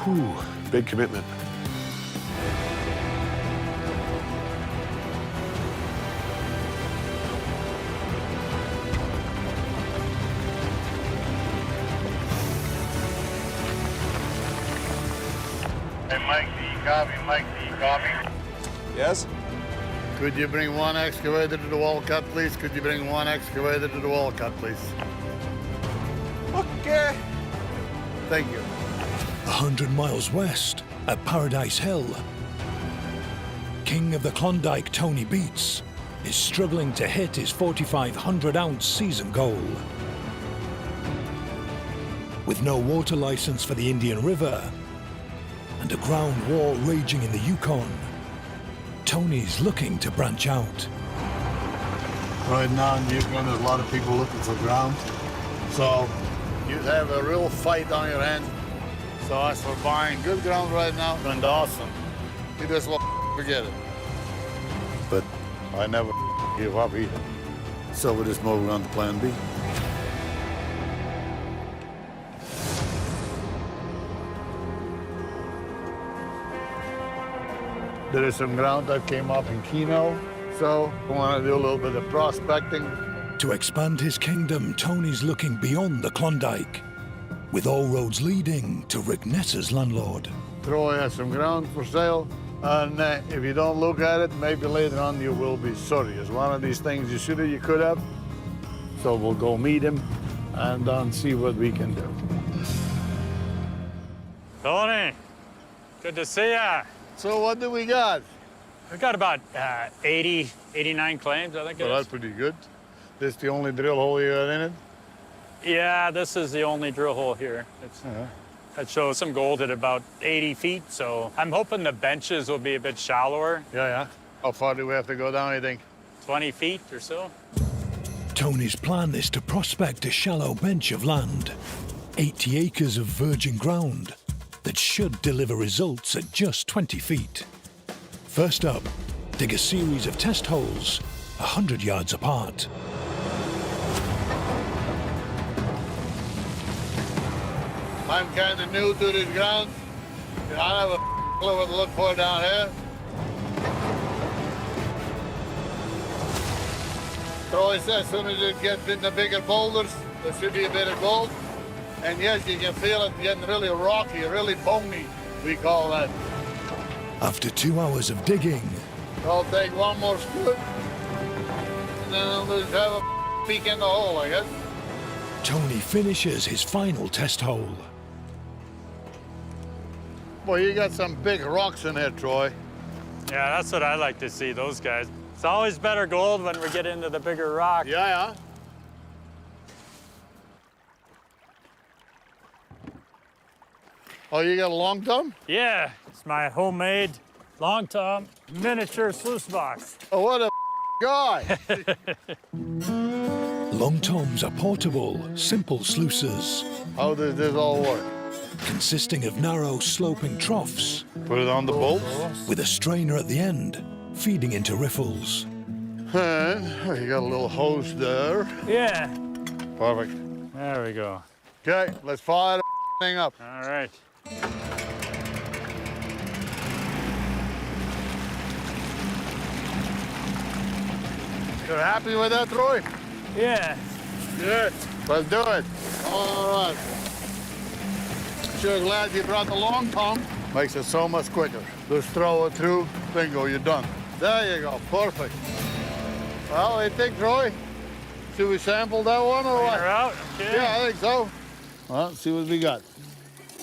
Whew, big commitment. Hey, Mike, do you copy? Mike, do you copy? Yes? Could you bring one excavator to the wall cut, please? Could you bring one excavator to the wall cut, please? Okay. Thank you. 100 miles west at Paradise Hill, King of the Klondike Tony Beets is struggling to hit his 4,500-ounce season goal. With no water license for the Indian River and a ground war raging in the Yukon, Tony's looking to branch out. Right now in Yukon, there's a lot of people looking for ground. So you have a real fight on your hands. So as for buying good ground right now, and awesome. You just forget it. But I never give up either. So we're just moving on to plan B. There is some ground that came up in Keno, so I want to do a little bit of prospecting. To expand his kingdom, Tony's looking beyond the Klondike, with all roads leading to Rick Nessa's landlord. Troy has some ground for sale, and if you don't look at it, maybe later on you will be sorry. It's one of these things you should have, you could have. So we'll go meet him and see what we can do. Tony, good to see ya. So what do we got? We got about 80, 89 claims, I think it Well, is. that's pretty good. This the only drill hole you got in it? Yeah, this is the only drill hole here. That shows some gold at about 80 feet, so I'm hoping the benches will be a bit shallower. Yeah. How far do we have to go down, you think? 20 feet or so. Tony's plan is to prospect a shallow bench of land, 80 acres of virgin ground, that should deliver results at just 20 feet. First up, dig a series of test holes 100 yards apart. I'm kind of new to this ground. I don't have a clue what to look for down here. Troy says as soon as it gets in the bigger boulders, there should be a bit of gold. And yes, you can feel it getting really rocky, really bony, we call that. After 2 hours of digging, I'll take one more scoop, and then I'll just have a peek in the hole, I guess. Tony finishes his final test hole. Boy, you got some big rocks in here, Troy. Yeah, that's what I like to see, those guys. It's always better gold when we get into the bigger rock. Yeah. Oh, you got a long tom? Yeah, it's my homemade long tom miniature sluice box. Oh, what a guy. Long toms are portable, simple sluices. How does this all work? Consisting of narrow, sloping troughs. Put it on the bolts. With a strainer at the end, feeding into riffles. And you got a little hose there. Yeah. Perfect. There we go. Okay, let's fire the thing up. All right. You're happy with that, Troy? Yeah. Good. Let's do it. All right. Sure glad you brought the long tom. Makes it so much quicker. Just throw it through, bingo, you're done. There you go, perfect. Well, I think, Troy, should we sample that one or what? You're out? Okay. Yeah, I think so. Well, let's see what we got.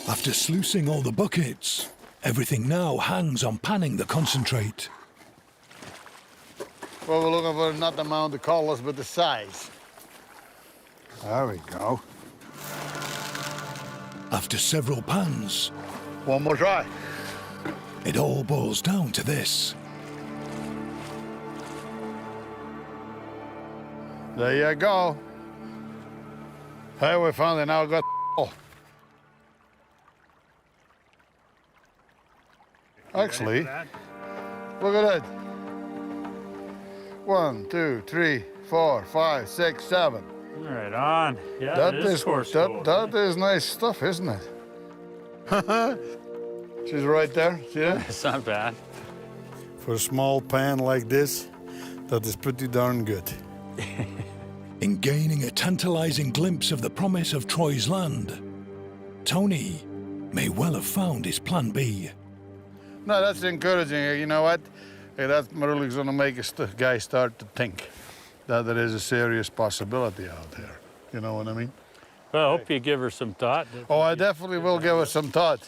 After sluicing all the buckets, everything now hangs on panning the concentrate. Well, we're looking for not the amount of colors, but the size. There we go. After several pans, one more try. It all boils down to this. There you go. Hey, we found it. Now we got. Oh. Actually, look at that. 1, 2, 3, 4, 5, 6, 7. Right on. Yeah, That it is coarse gold. that is nice stuff, isn't it? She's right there. See that? It's not bad. For a small pan like this, that is pretty darn good. In gaining a tantalizing glimpse of the promise of Troy's land, Tony may well have found his plan B. No, that's encouraging. You know what? Hey, that's really going to make a guy start to think that there is a serious possibility out there. You know what I mean? Well, I hope you give her some thought. Oh, I definitely will give it some thought.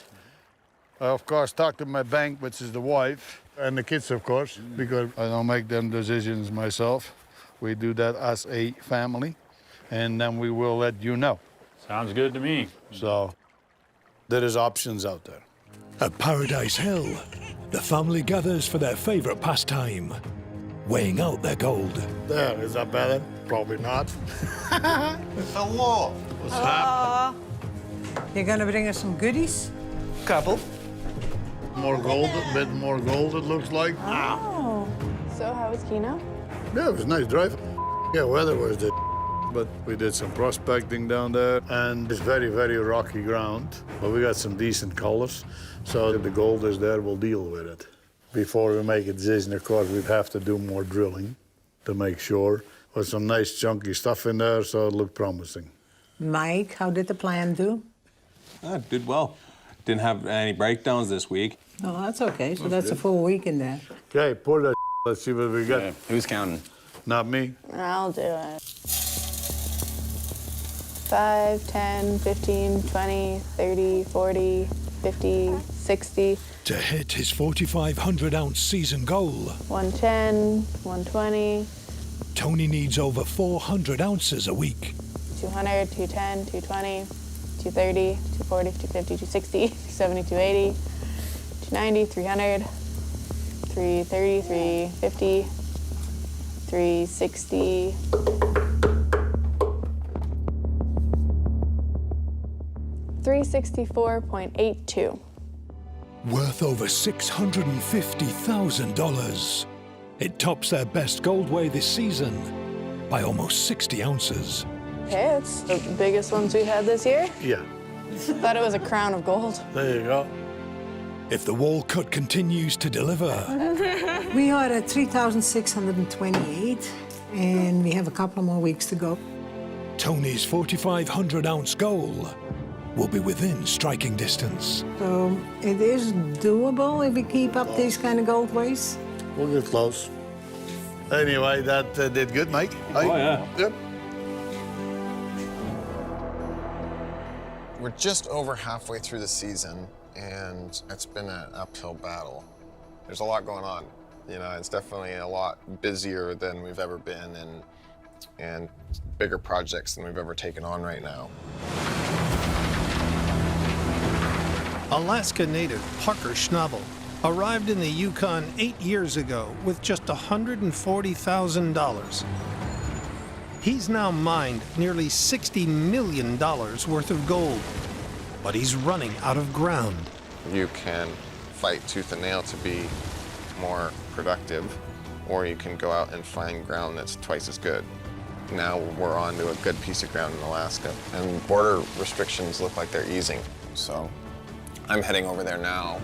I, of course, talk to my bank, which is the wife, and the kids, of course, because I don't make them decisions myself. We do that as a family, and then we will let you know. Sounds good to me. So, there is options out there. At Paradise Hill, the family gathers for their favorite pastime, weighing out their gold. There, is that better? Probably not. Hello. What's happening? You're gonna bring us some goodies? Couple. More gold, a bit more gold, it looks like. Oh. So how was Keno? Yeah, it was nice driving. Yeah, weather was the but we did some prospecting down there, and it's very, very rocky ground. But we got some decent colors, so if the gold is there, we'll deal with it. Before we make a decision, of course, we'd have to do more drilling to make sure. There's some nice chunky stuff in there, so it looked promising. Mike, how did the plan do? Did well. Didn't have any breakdowns this week. Oh, that's okay. So that's a full week in there. Okay, pour that. Let's see what we got. Yeah. Who's counting? Not me. I'll do it. 5, 10, 15, 20, 30, 40, 50, 60. To hit his 4,500-ounce season goal, 110, 120. Tony needs over 400 ounces a week. 200, 210, 220, 230, 240, 250, 260, 270, 280, 290, 300, 330, 350, 360. $364.82. Worth over $650,000. It tops their best gold weigh this season by almost 60 ounces. Okay, it's the biggest ones we had this year. Yeah. Thought it was a crown of gold. There you go. If the wall cut continues to deliver, We are at 3,628, and we have a couple more weeks to go. Tony's 4,500-ounce goal will be within striking distance. So it is doable if we keep up these kind of gold weights. We'll get close. Anyway, that did good, Mike. Oh, yeah. Yep. We're just over halfway through the season, and it's been an uphill battle. There's a lot going on. You know, it's definitely a lot busier than we've ever been, and bigger projects than we've ever taken on right now. Alaska native Parker Schnabel arrived in the Yukon 8 years ago with just $140,000. He's now mined nearly $60 million worth of gold, but he's running out of ground. You can fight tooth and nail to be more productive, or you can go out and find ground that's twice as good. Now we're on to a good piece of ground in Alaska, and border restrictions look like they're easing. So I'm heading over there now.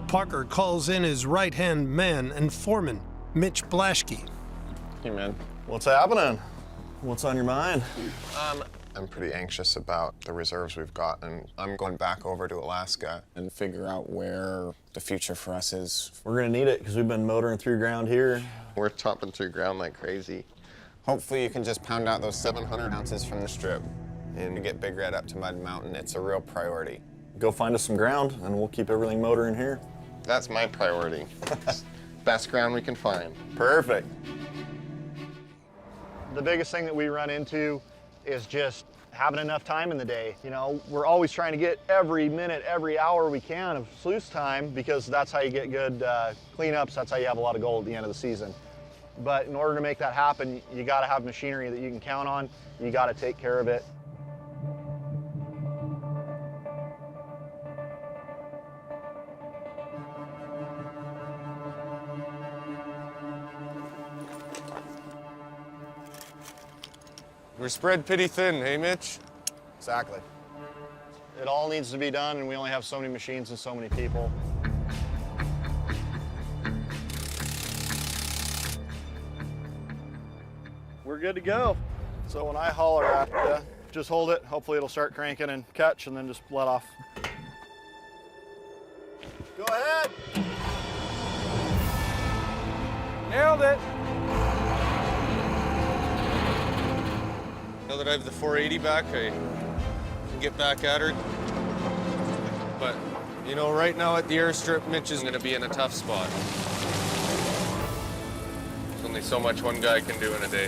Parker calls in his right-hand man and foreman, Mitch Blaschke. Hey, man. What's happening? What's on your mind? I'm pretty anxious about the reserves we've got, and I'm going back over to Alaska and figure out where the future for us is. We're gonna need it because we've been motoring through ground here. We're chopping through ground like crazy. Hopefully you can just pound out those 700 ounces from the strip and get Big Red up to Mud Mountain. It's a real priority. Go find us some ground and we'll keep everything motoring here. That's my priority. Best ground we can find. Perfect. The biggest thing that we run into is just having enough time in the day. You know, we're always trying to get every minute, every hour we can of sluice time because that's how you get good cleanups. That's how you have a lot of gold at the end of the season. But in order to make that happen, you gotta have machinery that you can count on. You gotta take care of it. We're spread pretty thin, hey, Mitch? Exactly. It all needs to be done, and we only have so many machines and so many people. We're good to go. So when I holler at you, just hold it. Hopefully it'll start cranking and catch, and then just let off. Go ahead. Nailed it. Now that I have the 480 back, I can get back at her. But, you know, right now at the airstrip, Mitch is going to be in a tough spot. There's only so much one guy can do in a day.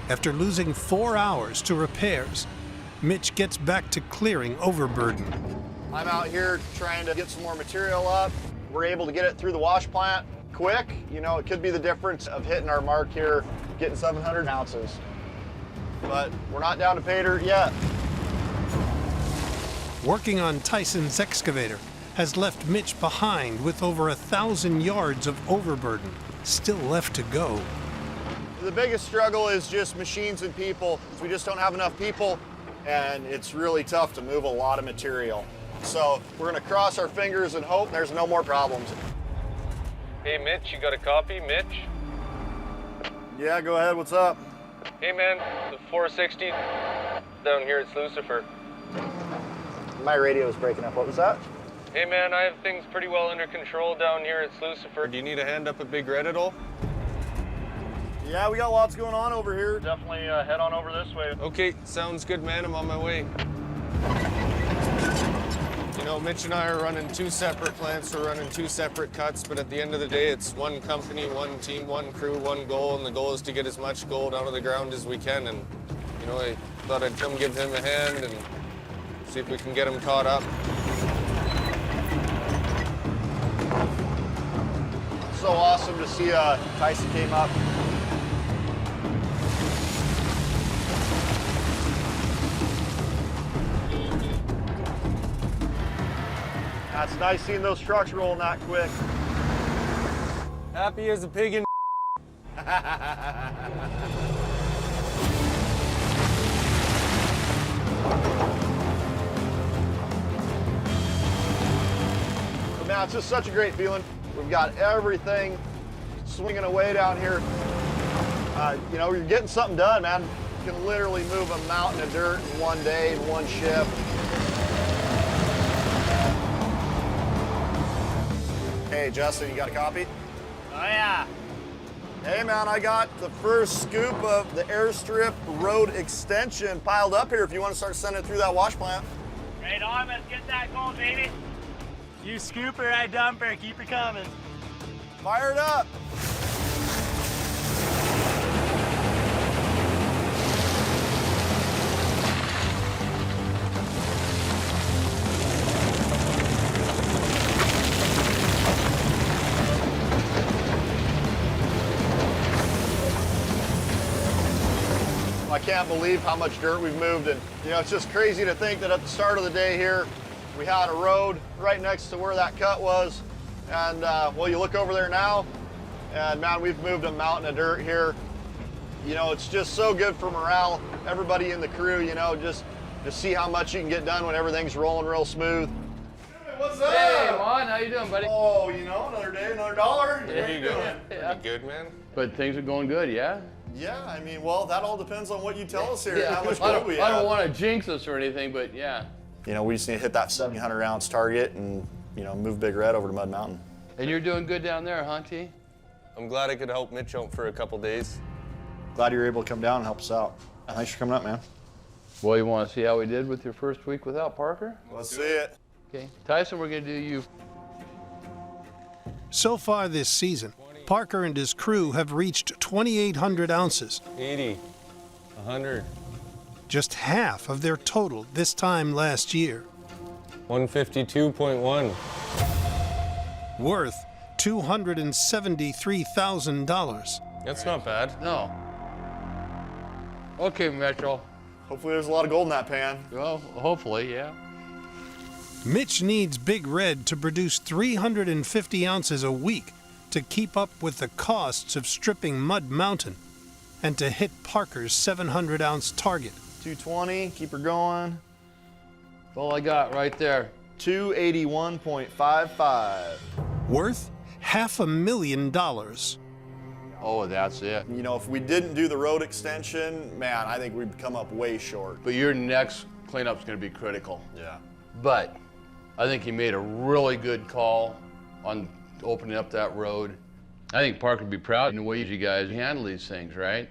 After losing 4 hours to repairs, Mitch gets back to clearing overburden. I'm out here trying to get some more material up. We're able to get it through the wash plant quick. You know, it could be the difference of hitting our mark here, getting 700 ounces. But we're not down to pay dirt yet. Working on Tyson's excavator has left Mitch behind with over 1,000 yards of overburden still left to go. The biggest struggle is just machines and people. We just don't have enough people, and it's really tough to move a lot of material. So we're gonna cross our fingers and hope there's no more problems. Hey, Mitch, you got a copy, Mitch? Yeah, go ahead, what's up? Hey, man, the 460 down here at Lucifer. My radio is breaking up, what was that? Hey, man, I have things pretty well under control down here at Lucifer. Do you need a hand up at Big Red at all? Yeah, we got lots going on over here. Definitely head on over this way. Okay, sounds good, man. I'm on my way. You know, Mitch and I are running two separate plants. We're running two separate cuts, but at the end of the day, it's one company, one team, one crew, one goal, and the goal is to get as much gold out of the ground as we can. And, you know, I thought I'd come give him a hand and see if we can get him caught up. So awesome to see Tyson came up. That's nice seeing those trucks rolling that quick. Happy as a pig in But man, it's just such a great feeling. We've got everything swinging away down here. You know, you're getting something done, man. You can literally move a mountain of dirt in one day, in one shift. Hey, Justin, you got a copy? Oh, yeah. Hey, man, I got the first scoop of the airstrip road extension piled up here if you want to start sending it through that wash plant. Right on, let's get that gold, baby. You scooper, I dumper, keep it coming. Fire it up. can't believe how much dirt we've moved. And, you know, it's just crazy to think that at the start of the day here, we had a road right next to where that cut was. And, well, you look over there now, and man, we've moved a mountain of dirt here. You know, it's just so good for morale. Everybody in the crew, you know, just to see how much you can get done when everything's rolling real smooth. What's up? Hey, Juan, how you doing, buddy? Oh, you know, another day, another dollar. Yeah, How you doing? Yeah. Good, man. But things are going good, yeah? Yeah, I mean, well, that all depends on what you tell us here, Yeah. how much I gold we have. don't want to jinx us or anything, but yeah. You know, we just need to hit that 700 ounce target and, you know, move Big Red over to Mud Mountain. And you're doing good down there, huh, T? I'm glad I could help Mitch out for a couple days. Glad you were able to come down and help us out. Thanks for coming up, man. Well, you want to see how we did with your first week without Parker? Let's see it. Okay. Tyson, we're going to do you. So far this season, Parker and his crew have reached 2,800 ounces. 80, 100. Just half of their total this time last year. 152.1. Worth $273,000. That's not bad. No. Okay, Mitchell. Hopefully there's a lot of gold in that pan. Well, hopefully, yeah. Mitch needs Big Red to produce 350 ounces a week to keep up with the costs of stripping Mud Mountain and to hit Parker's 700 ounce target. 220, keep her going. That's all I got right there. 281.55. Worth $500,000. Oh, that's it. You know, if we didn't do the road extension, man, I think we'd come up way short. But your next cleanup's going to be critical. Yeah. But I think he made a really good call on opening up that road. I think Parker would be proud in the way you guys handle these things, right?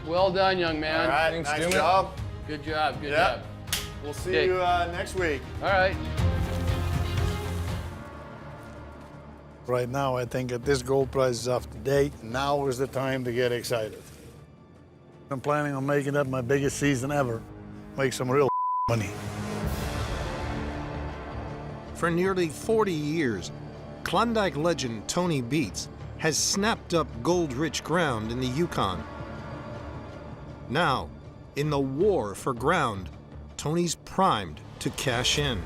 Well done, young man. All right, Thanks, nice Jimmy. job. Good job, good Yep. job. We'll see Okay. you next week. All right. Right now, I think that this gold price is up to date. Now is the time to get excited. I'm planning on making that my biggest season ever. Make some real money. For nearly 40 years, Klondike legend Tony Beets has snapped up gold-rich ground in the Yukon. Now, in the war for ground, Tony's primed to cash in.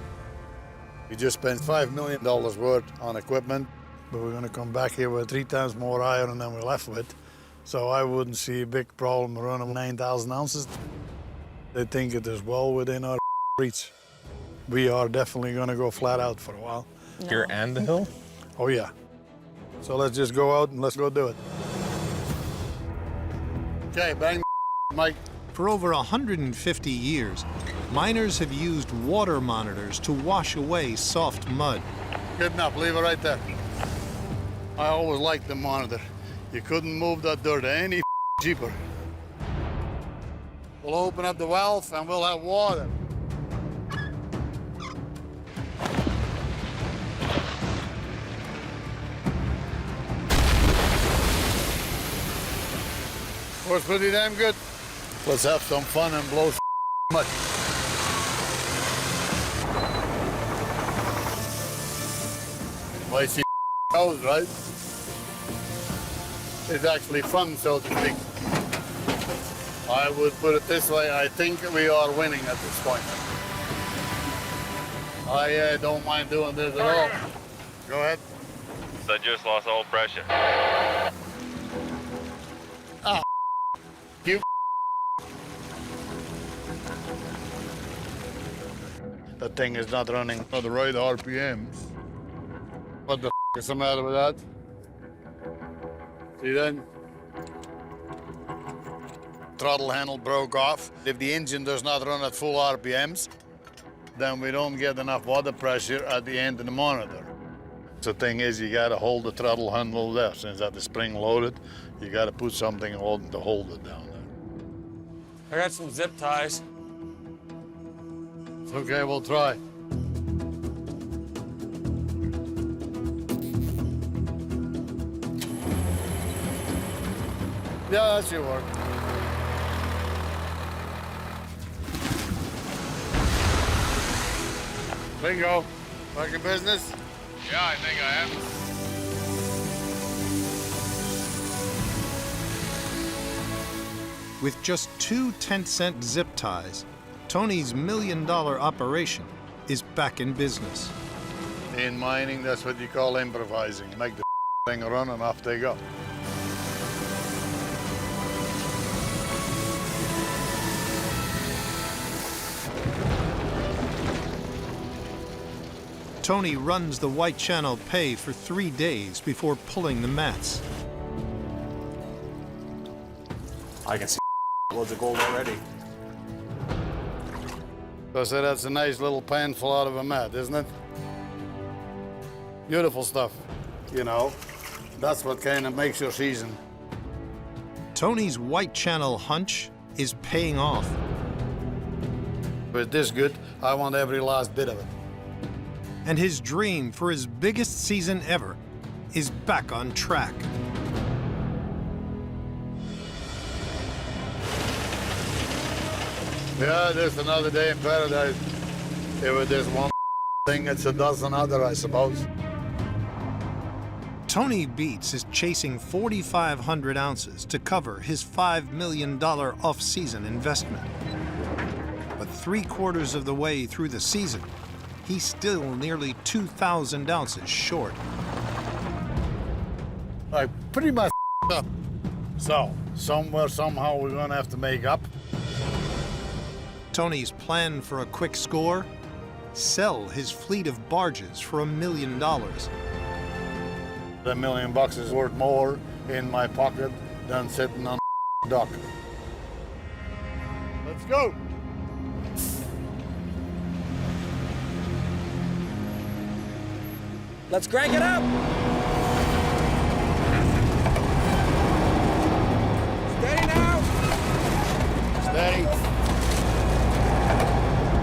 We just spent $5 million worth on equipment, but we're gonna come back here with 3 times more iron than we left with. So I wouldn't see a big problem running 9,000 ounces. They think it is well within our reach. We are definitely gonna go flat out for a while. Here and the hill? Oh yeah. So let's just go out and let's go do it. Okay, bang, Mike. For over 150 years, miners have used water monitors to wash away soft mud. Good enough, leave it right there. I always liked the monitor. You couldn't move that dirt any cheaper. We'll open up the valve and we'll have water. Works pretty damn good. Let's have some fun and blow mud. Well, see goes, right? It's actually fun, so to speak. I would put it this way, I think we are winning at this point. I don't mind doing this at all. Go ahead. So I just lost all pressure. Ah, you. That thing is not running at the right RPMs. What the is the matter with that? See then? Throttle handle broke off. If the engine does not run at full RPMs, then we don't get enough water pressure at the end of the monitor. The thing is, you gotta hold the throttle handle there. Since that is spring loaded, you gotta put something on to hold it down there. I got some zip ties. Okay, we'll try. Yeah, that should work. Bingo. Back in business? Yeah, I think I am. With just 2 10-cent zip ties, Tony's $1 million operation is back in business. In mining, that's what you call improvising. Make the thing run and off they go. Tony runs the White Channel pay for 3 days before pulling the mats. I can see loads of gold already. So that's a nice little panful out of a mat, isn't it? Beautiful stuff, you know. That's what kind of makes your season. Tony's White Channel hunch is paying off. With this good, I want every last bit of it. And his dream for his biggest season ever is back on track. Yeah, there's another day in paradise. If there's one thing, it's a dozen other, I suppose. Tony Beets is chasing 4,500 ounces to cover his $5 million off-season investment. But 3/4 of the way through the season, he's still nearly 2,000 ounces short. I pretty much up. So, somewhere, somehow, we're gonna have to make up. Tony's plan for a quick score? Sell his fleet of barges for $1 million. $1 million is worth more in my pocket than sitting on the dock. Let's go. Let's crank it up! Steady now! Steady.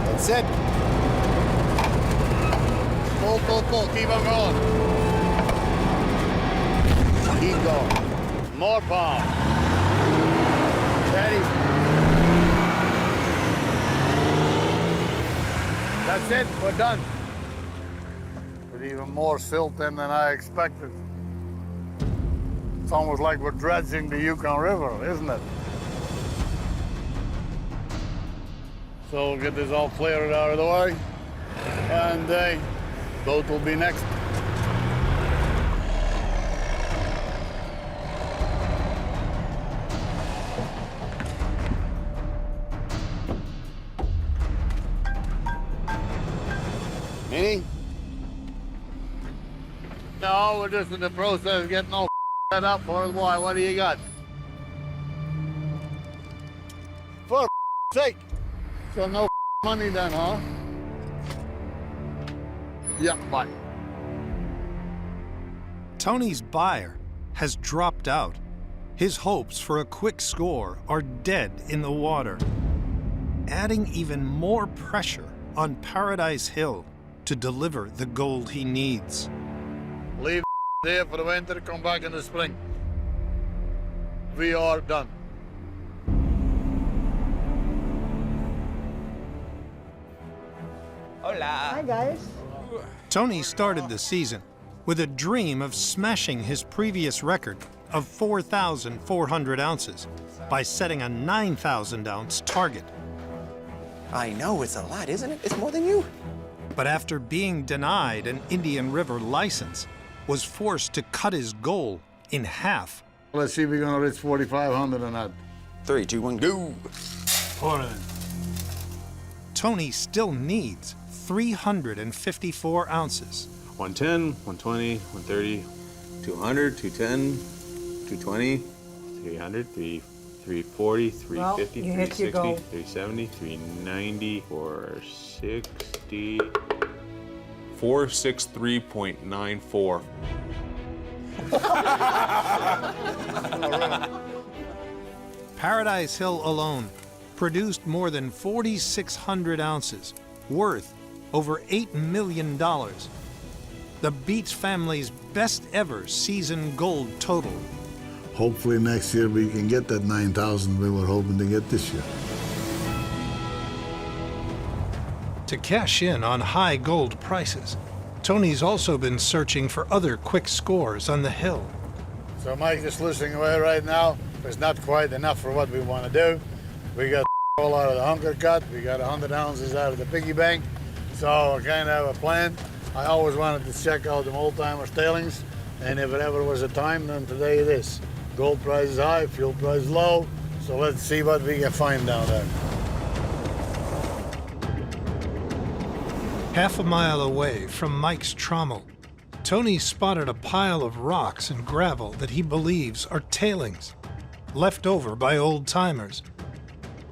That's it. Pull, pull, pull. Keep on going. Keep going. More power. Steady. That's it. We're done. With even more silt in than I expected. It's almost like we're dredging the Yukon River, isn't it? So we'll get this all cleared out of the way, and boat will be next. Minnie? No, we're just in the process of getting all set up for it. Why? What do you got? For sake! So no money then, huh? Yeah, bye. Tony's buyer has dropped out. His hopes for a quick score are dead in the water, adding even more pressure on Paradise Hill to deliver the gold he needs. Leave there for the winter, come back in the spring. We are done. Hola. Hi, guys. Tony started the season with a dream of smashing his previous record of 4,400 ounces by setting a 9,000-ounce target. I know, it's a lot, isn't it? It's more than you. But after being denied an Indian River license, was forced to cut his goal in half. Let's see if we're gonna reach 4,500 or not. 3, 2, 1, go. Pour it. Tony still needs 354 ounces. 110, 120, 130, 200, 210, 220, 300, 340, 350, you hit your 360, goal. 370, 390, 460, 463.94. Paradise Hill alone produced more than 4,600 ounces, worth over $8 million. The Beets family's best ever season gold total. Hopefully next year we can get that 9,000 we were hoping to get this year. To cash in on high gold prices, Tony's also been searching for other quick scores on the hill. So Mike is sluicing away right now. It's not quite enough for what we want to do. We got all out of the hunker cut. We got 100 ounces out of the piggy bank. So I kind of have a plan. I always wanted to check out the old-timers tailings. And if it ever was a time, then today it is. Gold price is high, fuel price is low. So let's see what we can find down there. Half a mile away from Mike's trommel, Tony spotted a pile of rocks and gravel that he believes are tailings, left over by old-timers,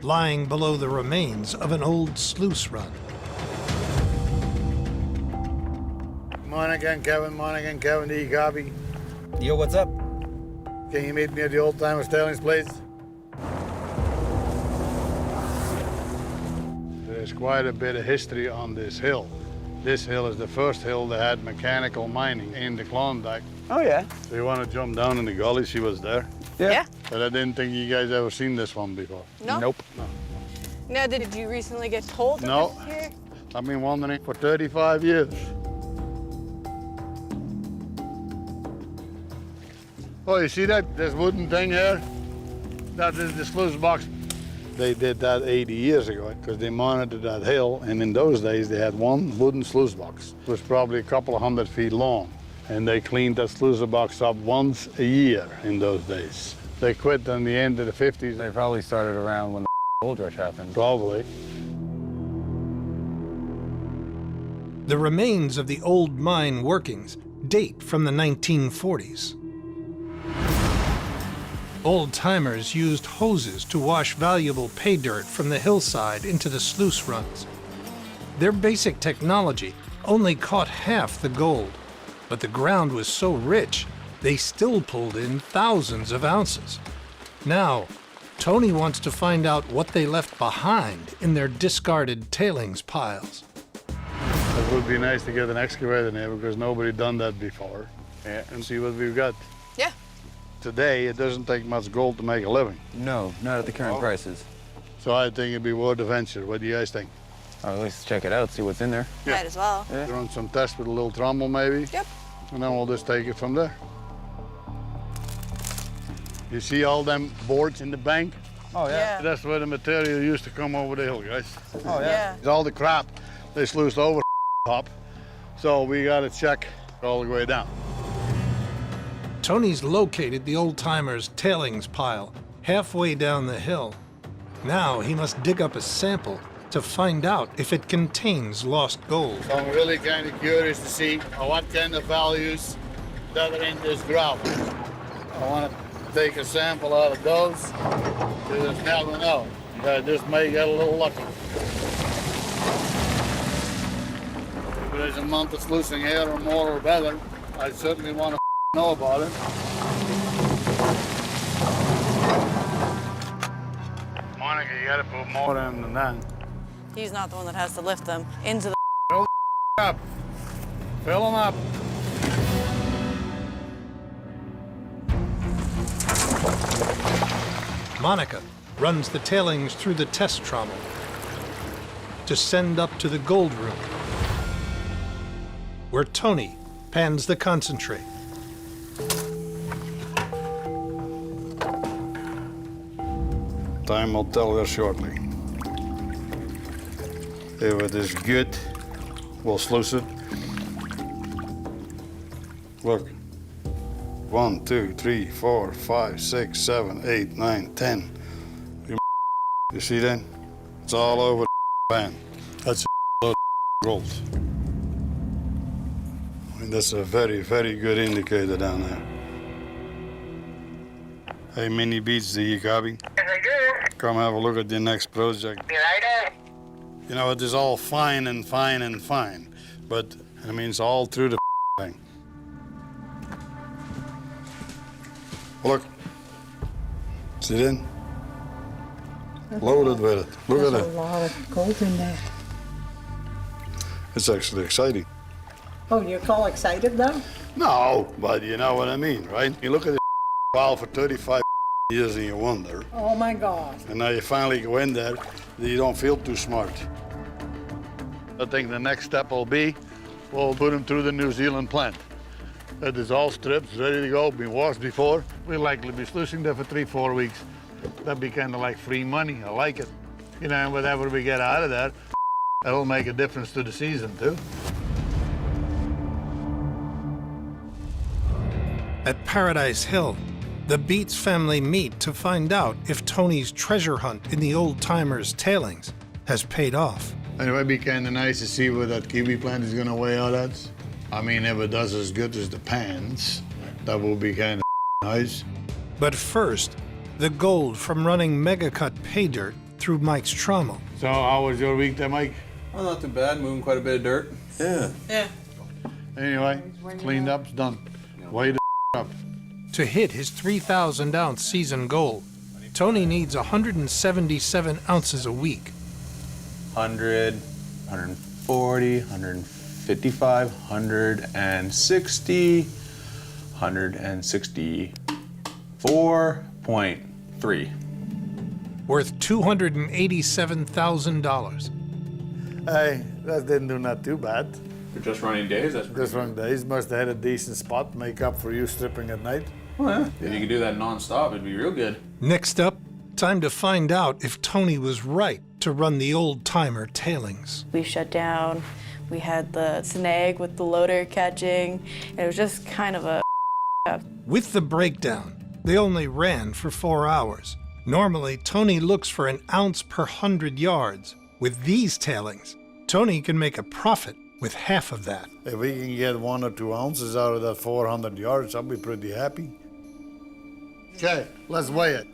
lying below the remains of an old sluice run. Monica and Kevin, do you copy? Yo, what's up? Can you meet me at the old-timers tailings, please? There's quite a bit of history on this hill. This hill is the first hill that had mechanical mining in the Klondike. Oh, yeah? So you want to jump down in the gully? She was there. Yeah. But I didn't think you guys ever seen this one before. No? Nope. No. Now, did you recently get told No. that this here? I've been wandering for 35 years. Oh, you see that? This wooden thing here? That is the sluice box. They did that 80 years ago because they monitored that hill, and in those days they had one wooden sluice box. It was probably a couple of 100 feet long, and they cleaned that sluice box up once a year in those days. They quit in the end of the 50s. They probably started around when the Gold Rush happened. Probably. The remains of the old mine workings date from the 1940s. Old-timers used hoses to wash valuable pay dirt from the hillside into the sluice runs. Their basic technology only caught half the gold, but the ground was so rich, they still pulled in thousands of ounces. Now, Tony wants to find out what they left behind in their discarded tailings piles. It would be nice to get an excavator in there because nobody done that before. Yeah, and see what we've got. Yeah. Today, it doesn't take much gold to make a living. No, not at the current prices. So I think it'd be worth a venture. What do you guys think? Or at least check it out, see what's in there. Might as well. Yeah. Run some tests with a little trommel, maybe. Yep. And then we'll just take it from there. You see all them boards in the bank? Oh, yeah. That's where the material used to come over the hill, guys. Oh, yeah. It's all the crap they sluiced over top. So we got to check all the way down. Tony's located the old-timers' tailings pile halfway down the hill. Now he must dig up a sample to find out if it contains lost gold. So I'm really kind of curious to see what kind of values that are in this gravel. I want to take a sample out of those. You just never know. I just may get a little lucky. If there's a month of sluicing here or more or better, I certainly want to know about it. Monica, you gotta put more in than that. He's not the one that has to lift them into the Fill up. Fill them up. Monica runs the tailings through the test trommel to send up to the gold room, where Tony pans the concentrate. Time will tell her shortly. If it is good, we'll sluice it. Look. 1, 2, 3, 4, 5, 6, 7, 8, 9, 10. You see that? It's all over the pan. That's a load of gold. I mean, that's a very, very good indicator down there. Hey, Mini Beets, do you copy? Yes, I do. Come have a look at the next project. Be right in. You know, it is all fine and fine and fine, but I mean, it's all through the thing. Look. See it? Loaded with it. Look at There's it. a lot of gold in there. It's actually exciting. Oh, you're all excited now? No, but you know what I mean, right? You look at this file for 35 years and you wonder. Oh my God. And now you finally go in there, you don't feel too smart. I think the next step will be, we'll put them through the New Zealand plant. It is all strips, ready to go, been washed before. We'll likely be sluicing there for 3-4 weeks. That'd be kind of like free money. I like it. You know, and whatever we get out of that, it'll make a difference to the season, too. At Paradise Hill, the Beets family meet to find out if Tony's treasure hunt in the old-timers' tailings has paid off. And it might be kind of nice to see where that kiwi plant is going to weigh out at. I mean, if it does as good as the pans, that will be kind of nice. But first, the gold from running megacut pay dirt through Mike's trommel. So how was your week there, Mike? Well, not too bad. Moving quite a bit of dirt. Yeah. Anyway, it's cleaned up, it's done. Weigh the up. To hit his 3,000-ounce season goal, Tony needs 177 ounces a week. 100, 140, 155, 160, 164.3. Worth $287,000. Hey, that didn't do not too bad. For just running days, that's Just running days, must have had a decent spot, make up for you stripping at night. Well, if you could do that non-stop, it'd be real good. Next up, time to find out if Tony was right to run the old-timer tailings. We shut down. We had the snag with the loader catching. It was just kind of a With the breakdown, they only ran for 4 hours. Normally, Tony looks for an ounce per 100 yards. With these tailings, Tony can make a profit with half of that. If we can get 1 or 2 ounces out of that 400 yards, I'll be pretty happy. Okay, let's weigh it.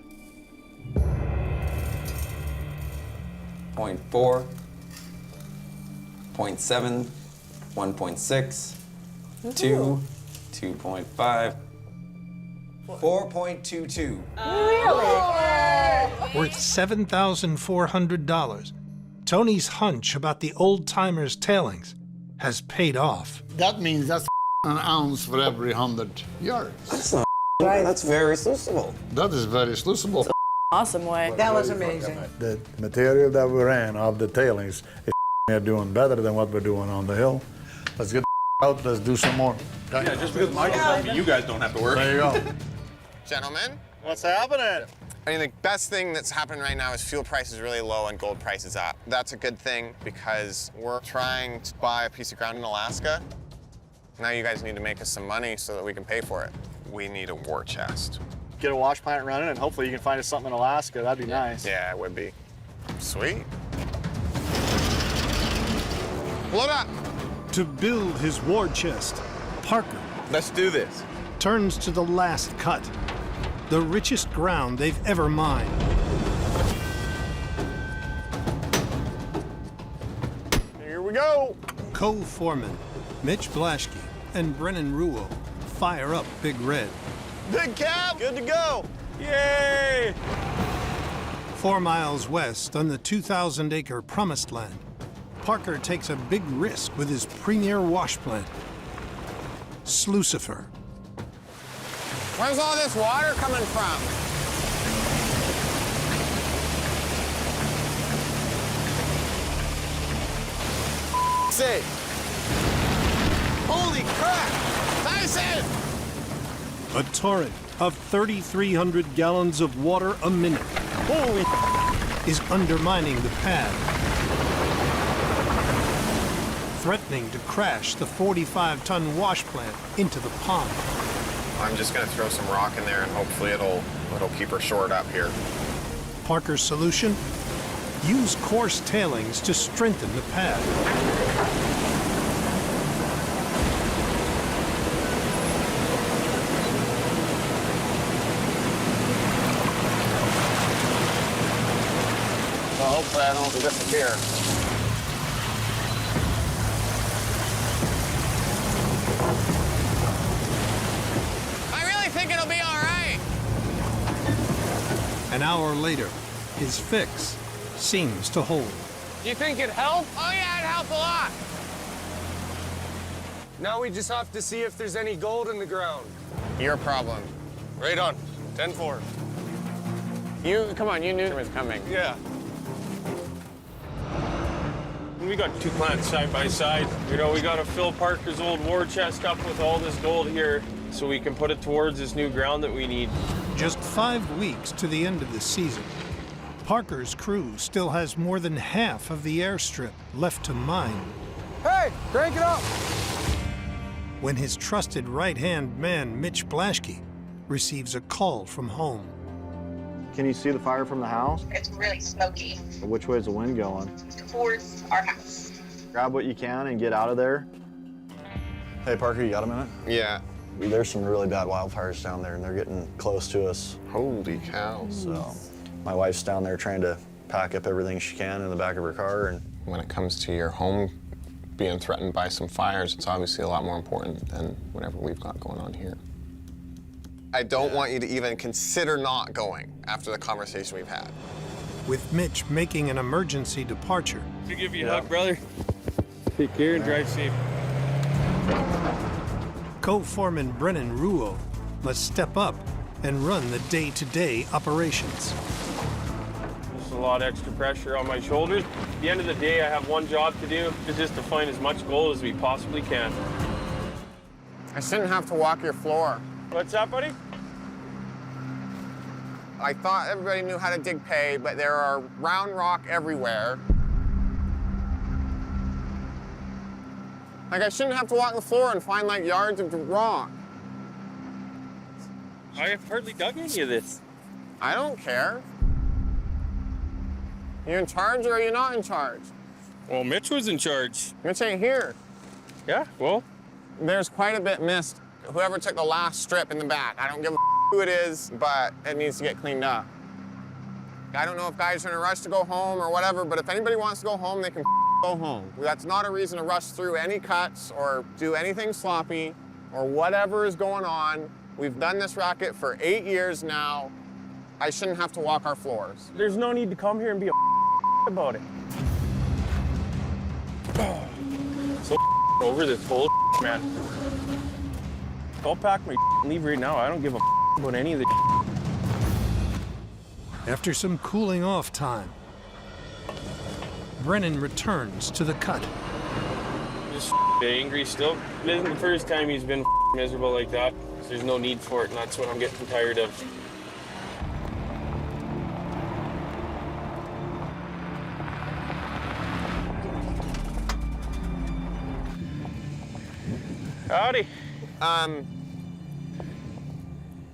0.4, 0.7, 1.6, 2, 2.5, 4.22. Worth $7,400. Tony's hunch about the old-timers' tailings has paid off. That means that's an ounce for every 100 yards. That's not right. That's very sluiceable. That is very sluiceable. awesome way. That was amazing. The material that we ran off the tailings is they're doing better than what we're doing on the hill. Let's get out, let's do some more. Yeah, just because Michael told me you guys don't have to work. There you go. Gentlemen, What's happening? I mean, the best thing that's happening right now is fuel prices really low and gold prices up. That's a good thing because we're trying to buy a piece of ground in Alaska. Now you guys need to make us some money so that we can pay for it. We need a war chest. Get a wash plant running, and hopefully you can find us something in Alaska. That'd be nice. Yeah, it would be. Sweet. Load up. To build his war chest, Parker Let's do this. turns to the last cut, the richest ground they've ever mined. Here we go. Co-foreman Mitch Blaschke and Brennan Ruo fire up Big Red. Big cab, good to go. Yay! 4 miles west on the 2,000-acre Promised Land, Parker takes a big risk with his premier wash plant, Slucifer. Where's all this water coming from? Say. Holy crap! Tyson! A torrent of 3,300 gallons of water a minute. Holy is undermining the pad, threatening to crash the 45-ton wash plant into the pond. I'm just gonna throw some rock in there and hopefully it'll keep her shored up here. Parker's solution? Use coarse tailings to strengthen the pad. Well, hopefully I don't disappear. I really think it'll be all right. An hour later, his fix seems to hold. Do you think it helped? Oh yeah, it helped a lot. Now we just have to see if there's any gold in the ground. Your problem. Right on. 10-4. Come on, you knew it was coming. Yeah. We got two plants side by side. You know, we got to fill Parker's old war chest up with all this gold here so we can put it towards this new ground that we need. Just 5 weeks to the end of the season, Parker's crew still has more than half of the airstrip left to mine. Hey, crank it up! When his trusted right-hand man, Mitch Blaschke, receives a call from home. Can you see the fire from the house? It's really smoky. Which way is the wind going? Towards our house. Grab what you can and get out of there. Hey, Parker, you got a minute? Yeah. There's some really bad wildfires down there, and they're getting close to us. Holy cow. So my wife's down there trying to pack up everything she can in the back of her car. And when it comes to your home being threatened by some fires, it's obviously a lot more important than whatever we've got going on here. I don't want you to even consider not going after the conversation we've had. With Mitch making an emergency departure. To give you a hug, brother. Take care and drive safe. Co-foreman Brennan Ruo must step up and run the day-to-day operations. There's a lot of extra pressure on my shoulders. At the end of the day, I have one job to do. It's just to find as much gold as we possibly can. I shouldn't have to walk your floor. What's that, buddy? I thought everybody knew how to dig pay, but there are round rock everywhere. Like, I shouldn't have to walk the floor and find, like, yards of rock. I have hardly dug any of this. I don't care. You in charge or are you not in charge? Well, Mitch was in charge. Mitch ain't here. Yeah, well. There's quite a bit missed. Whoever took the last strip in the back, I don't give a who it is, but it needs to get cleaned up. I don't know if guys are in a rush to go home or whatever, but if anybody wants to go home, they can go home. That's not a reason to rush through any cuts or do anything sloppy or whatever is going on. We've done this racket for 8 years now. I shouldn't have to walk our floors. There's no need to come here and be a about it. So over this whole man. I'll pack my and leave right now. I don't give a about any of the. After some cooling off time, Brennan returns to the cut. Just angry still. It isn't the first time he's been miserable like that. So there's no need for it, and that's what I'm getting tired of. Howdy.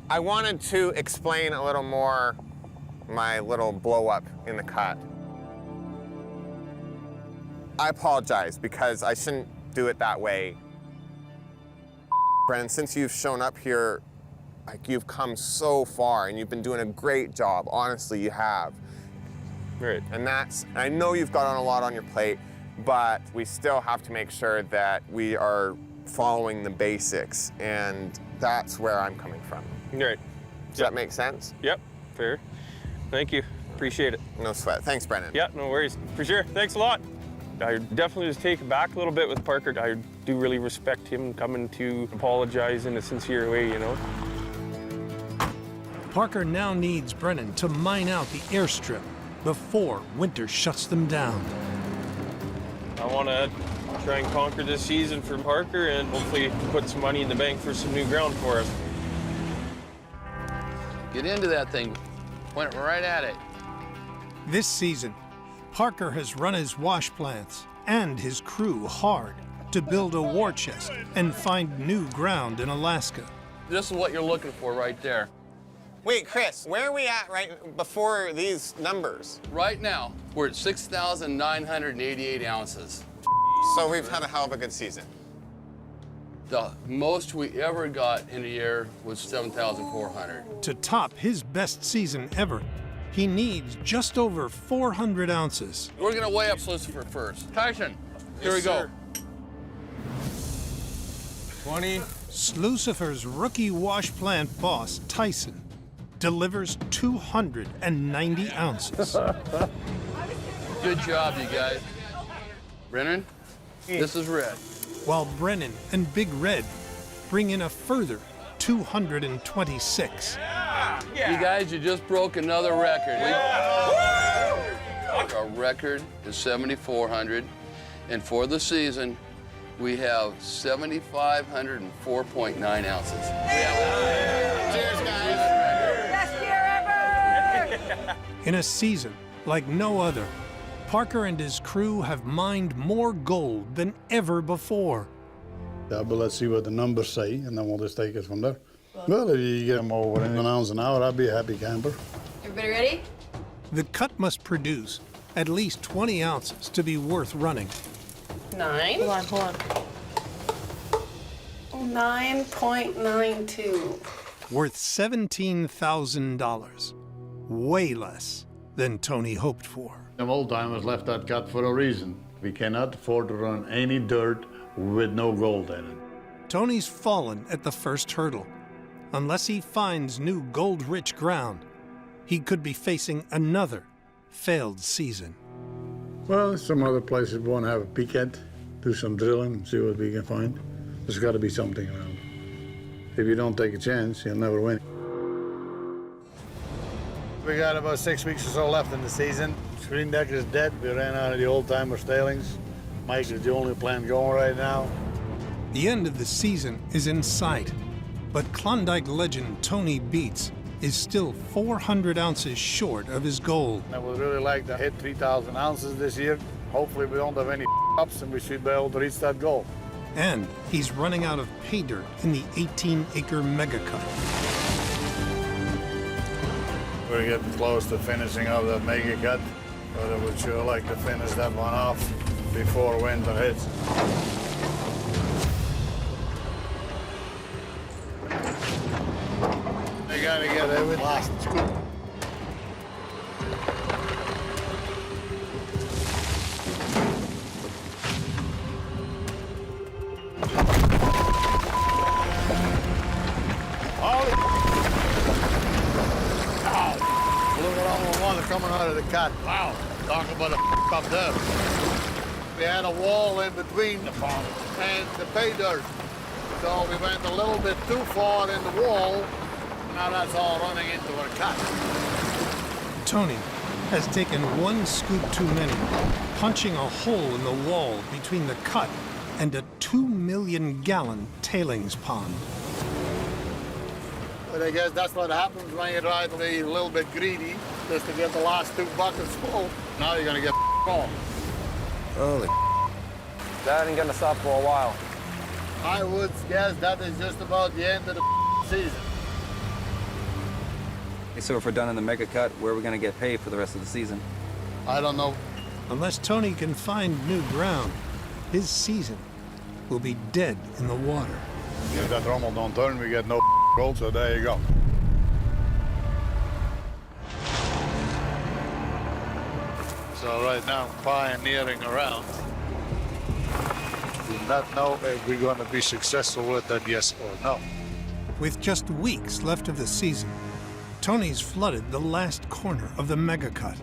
I wanted to explain a little more my little blow up in the cut. I apologize because I shouldn't do it that way. Brennan, since you've shown up here, like, you've come so far and you've been doing a great job. Honestly, you have. Right. And I know you've got a lot on your plate, but we still have to make sure that we are following the basics, and that's where I'm coming from. Right. Does that make sense? Yep, fair. Thank you. Appreciate it. No sweat. Thanks, Brennan. Yeah, no worries. For sure. Thanks a lot. I definitely was taken back a little bit with Parker. I do really respect him coming to apologize in a sincere way, you know. Parker now needs Brennan to mine out the airstrip before winter shuts them down. I want to try and conquer this season for Parker and hopefully put some money in the bank for some new ground for us. Get into that thing. Point right at it. This season, Parker has run his wash plants and his crew hard to build a war chest and find new ground in Alaska. This is what you're looking for right there. Wait, Chris, where are we at right before these numbers? Right now, we're at 6,988 ounces. So we've had a hell of a good season. The most we ever got in a year was 7,400. To top his best season ever, he needs just over 400 ounces. We're gonna weigh up Lucifer first. Tyson, here we go. 20. Lucifer's rookie wash plant boss, Tyson, delivers 290 ounces. Good job, you guys. Brennan, this is red. While Brennan and Big Red bring in a further 226. You guys, you just broke another record. Our record is 7,400. And for the season, we have 7,504.9 ounces. Cheers, guys. Best year ever! In a season like no other, Parker and his crew have mined more gold than ever before. Yeah, but let's see what the numbers say, and then we'll just take it from there. Well, if you get them over 1 ounce an hour, I'd be a happy camper. Everybody ready? The cut must produce at least 20 ounces to be worth running. 9. Hold on. 9.92. Worth $17,000. Way less than Tony hoped for. Them old timers left that cut for a reason. We cannot afford to run any dirt with no gold in it. Tony's fallen at the first hurdle. Unless he finds new gold-rich ground, he could be facing another failed season. Well, some other places want to have a peek at, do some drilling, see what we can find. There's got to be something around. If you don't take a chance, you'll never win. We got about 6 weeks or so left in the season. Screen deck is dead. We ran out of the old-timer tailings. Mike is the only plant going right now. The end of the season is in sight, but Klondike legend Tony Beets is still 400 ounces short of his goal. I would really like to hit 3,000 ounces this year. Hopefully we don't have any ups and we should be able to reach that goal. And he's running out of pay dirt in the 18-acre mega cut. We're getting close to finishing up that mega cut, but I would sure like to finish that one off before winter hits. You gotta get every last scoop. Holy! Ow! Look at all the water coming out of the cut. Wow! Talk about a up there. We had a wall in between the farm and the pay dirt. So we went a little bit too far in the wall. Now that's all running into our cut. Tony has taken one scoop too many, punching a hole in the wall between the cut and a 2-million-gallon tailings pond. But I guess that's what happens when you try to be a little bit greedy, just to get the last 2 buckets full. Now you're gonna get off. Holy. That ain't gonna stop for a while. I would guess that is just about the end of the season. So if we're done in the mega cut, where are we going to get paid for the rest of the season? I don't know. Unless Tony can find new ground, his season will be dead in the water. If that Rommel don't turn, we get no gold, so there you go. So right now, pioneering around. We do not know if we're going to be successful with that, yes or no. With just weeks left of the season, Tony's flooded the last corner of the mega cut,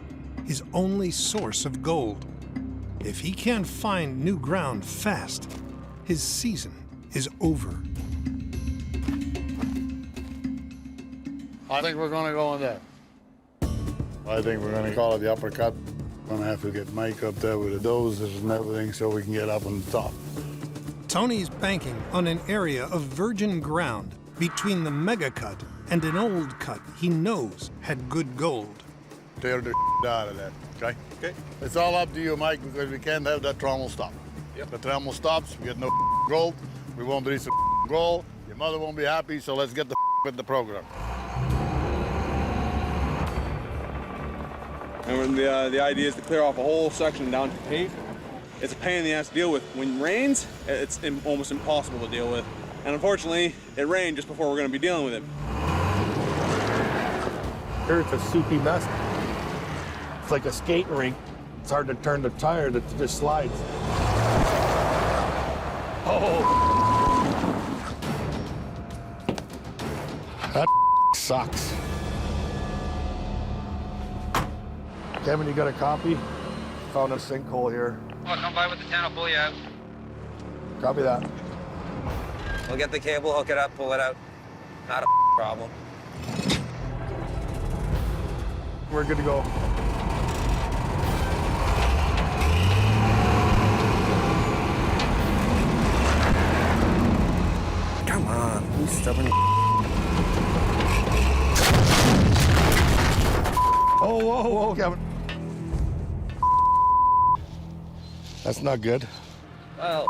his only source of gold. If he can't find new ground fast, his season is over. I think we're going to go in there. I think we're going to call it the uppercut. We're going to have to get Mike up there with the dozers and everything so we can get up on the top. Tony's banking on an area of virgin ground between the mega cut and an old cut he knows had good gold. Tear the out of that, okay? Okay. It's all up to you, Mike, because we can't have that trommel stop. Yep. The trommel stops, we get no gold, we won't reach the goal, your mother won't be happy, so let's get the with the program. And the idea is to clear off a whole section down to pave. It's a pain in the ass to deal with. When it rains, it's almost impossible to deal with. And unfortunately, it rained just before we're going to be dealing with it. Here it's a soupy mess. It's like a skating rink. It's hard to turn the tire that just slides. Oh! That sucks. Kevin, you got a copy? Found a sinkhole here. Oh, come by with the tent, I'll pull you out. Copy that. We'll get the cable, hook it up, pull it out. Not a problem. We're good to go. coming. Oh, whoa, whoa, Kevin. That's not good. Well,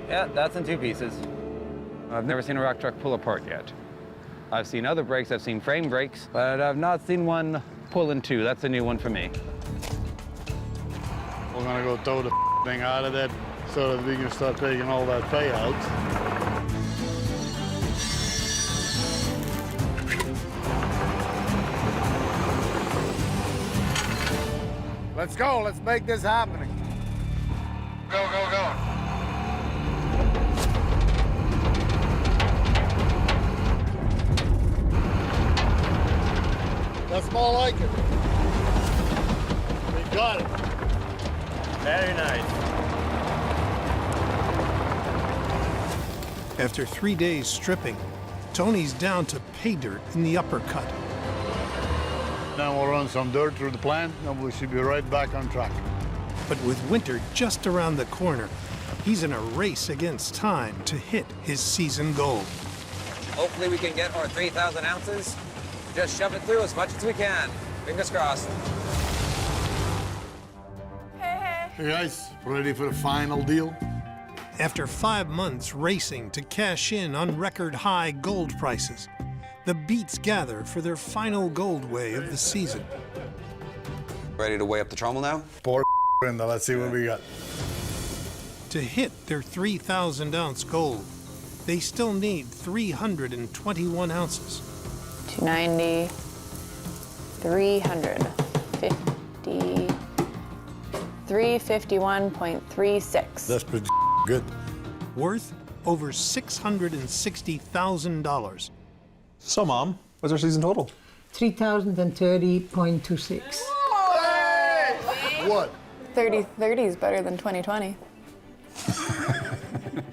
yeah, that's in 2 pieces. I've never seen a rock truck pull apart yet. I've seen other brakes, I've seen frame brakes, but I've not seen one pull in 2. That's a new one for me. We're gonna go throw the thing out of that so that we can start taking all that payout. Let's go, let's make this happening. Go, go, go. That's more like it. We got it. Very nice. After 3 days stripping, Tony's down to pay dirt in the upper cut. Then we'll run some dirt through the plant and we should be right back on track. But with winter just around the corner, he's in a race against time to hit his season goal. Hopefully we can get our 3,000 ounces. Just shove it through as much as we can. Fingers crossed. Hey guys, ready for the final deal? After 5 months racing to cash in on record high gold prices, the Beets gather for their final gold weigh of the season. Ready to weigh up the trommel now? Pour in there, let's see what we got. To hit their 3,000 ounce gold, they still need 321 ounces. 290, 350, 351.36. That's pretty good. Worth over $660,000. So, Mom, what's our season total? 3,030.26. What? 30 is better than 2020.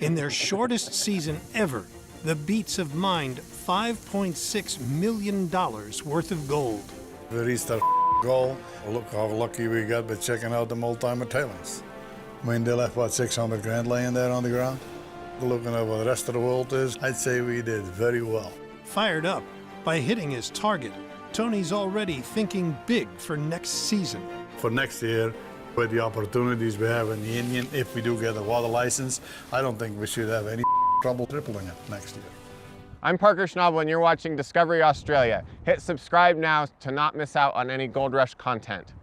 In their shortest season ever, the Beets have mined $5.6 million worth of gold. We reached our goal. Look how lucky we got by checking out the old-timer tailings. I mean, they left, what, 600 grand laying there on the ground? Looking at what the rest of the world is, I'd say we did very well. Fired up by hitting his target, Tony's already thinking big for next season. For next year, with the opportunities we have in the Indian, if we do get a water license, I don't think we should have any trouble tripling it next year. I'm Parker Schnabel and you're watching Discovery Australia. Hit subscribe now to not miss out on any Gold Rush content.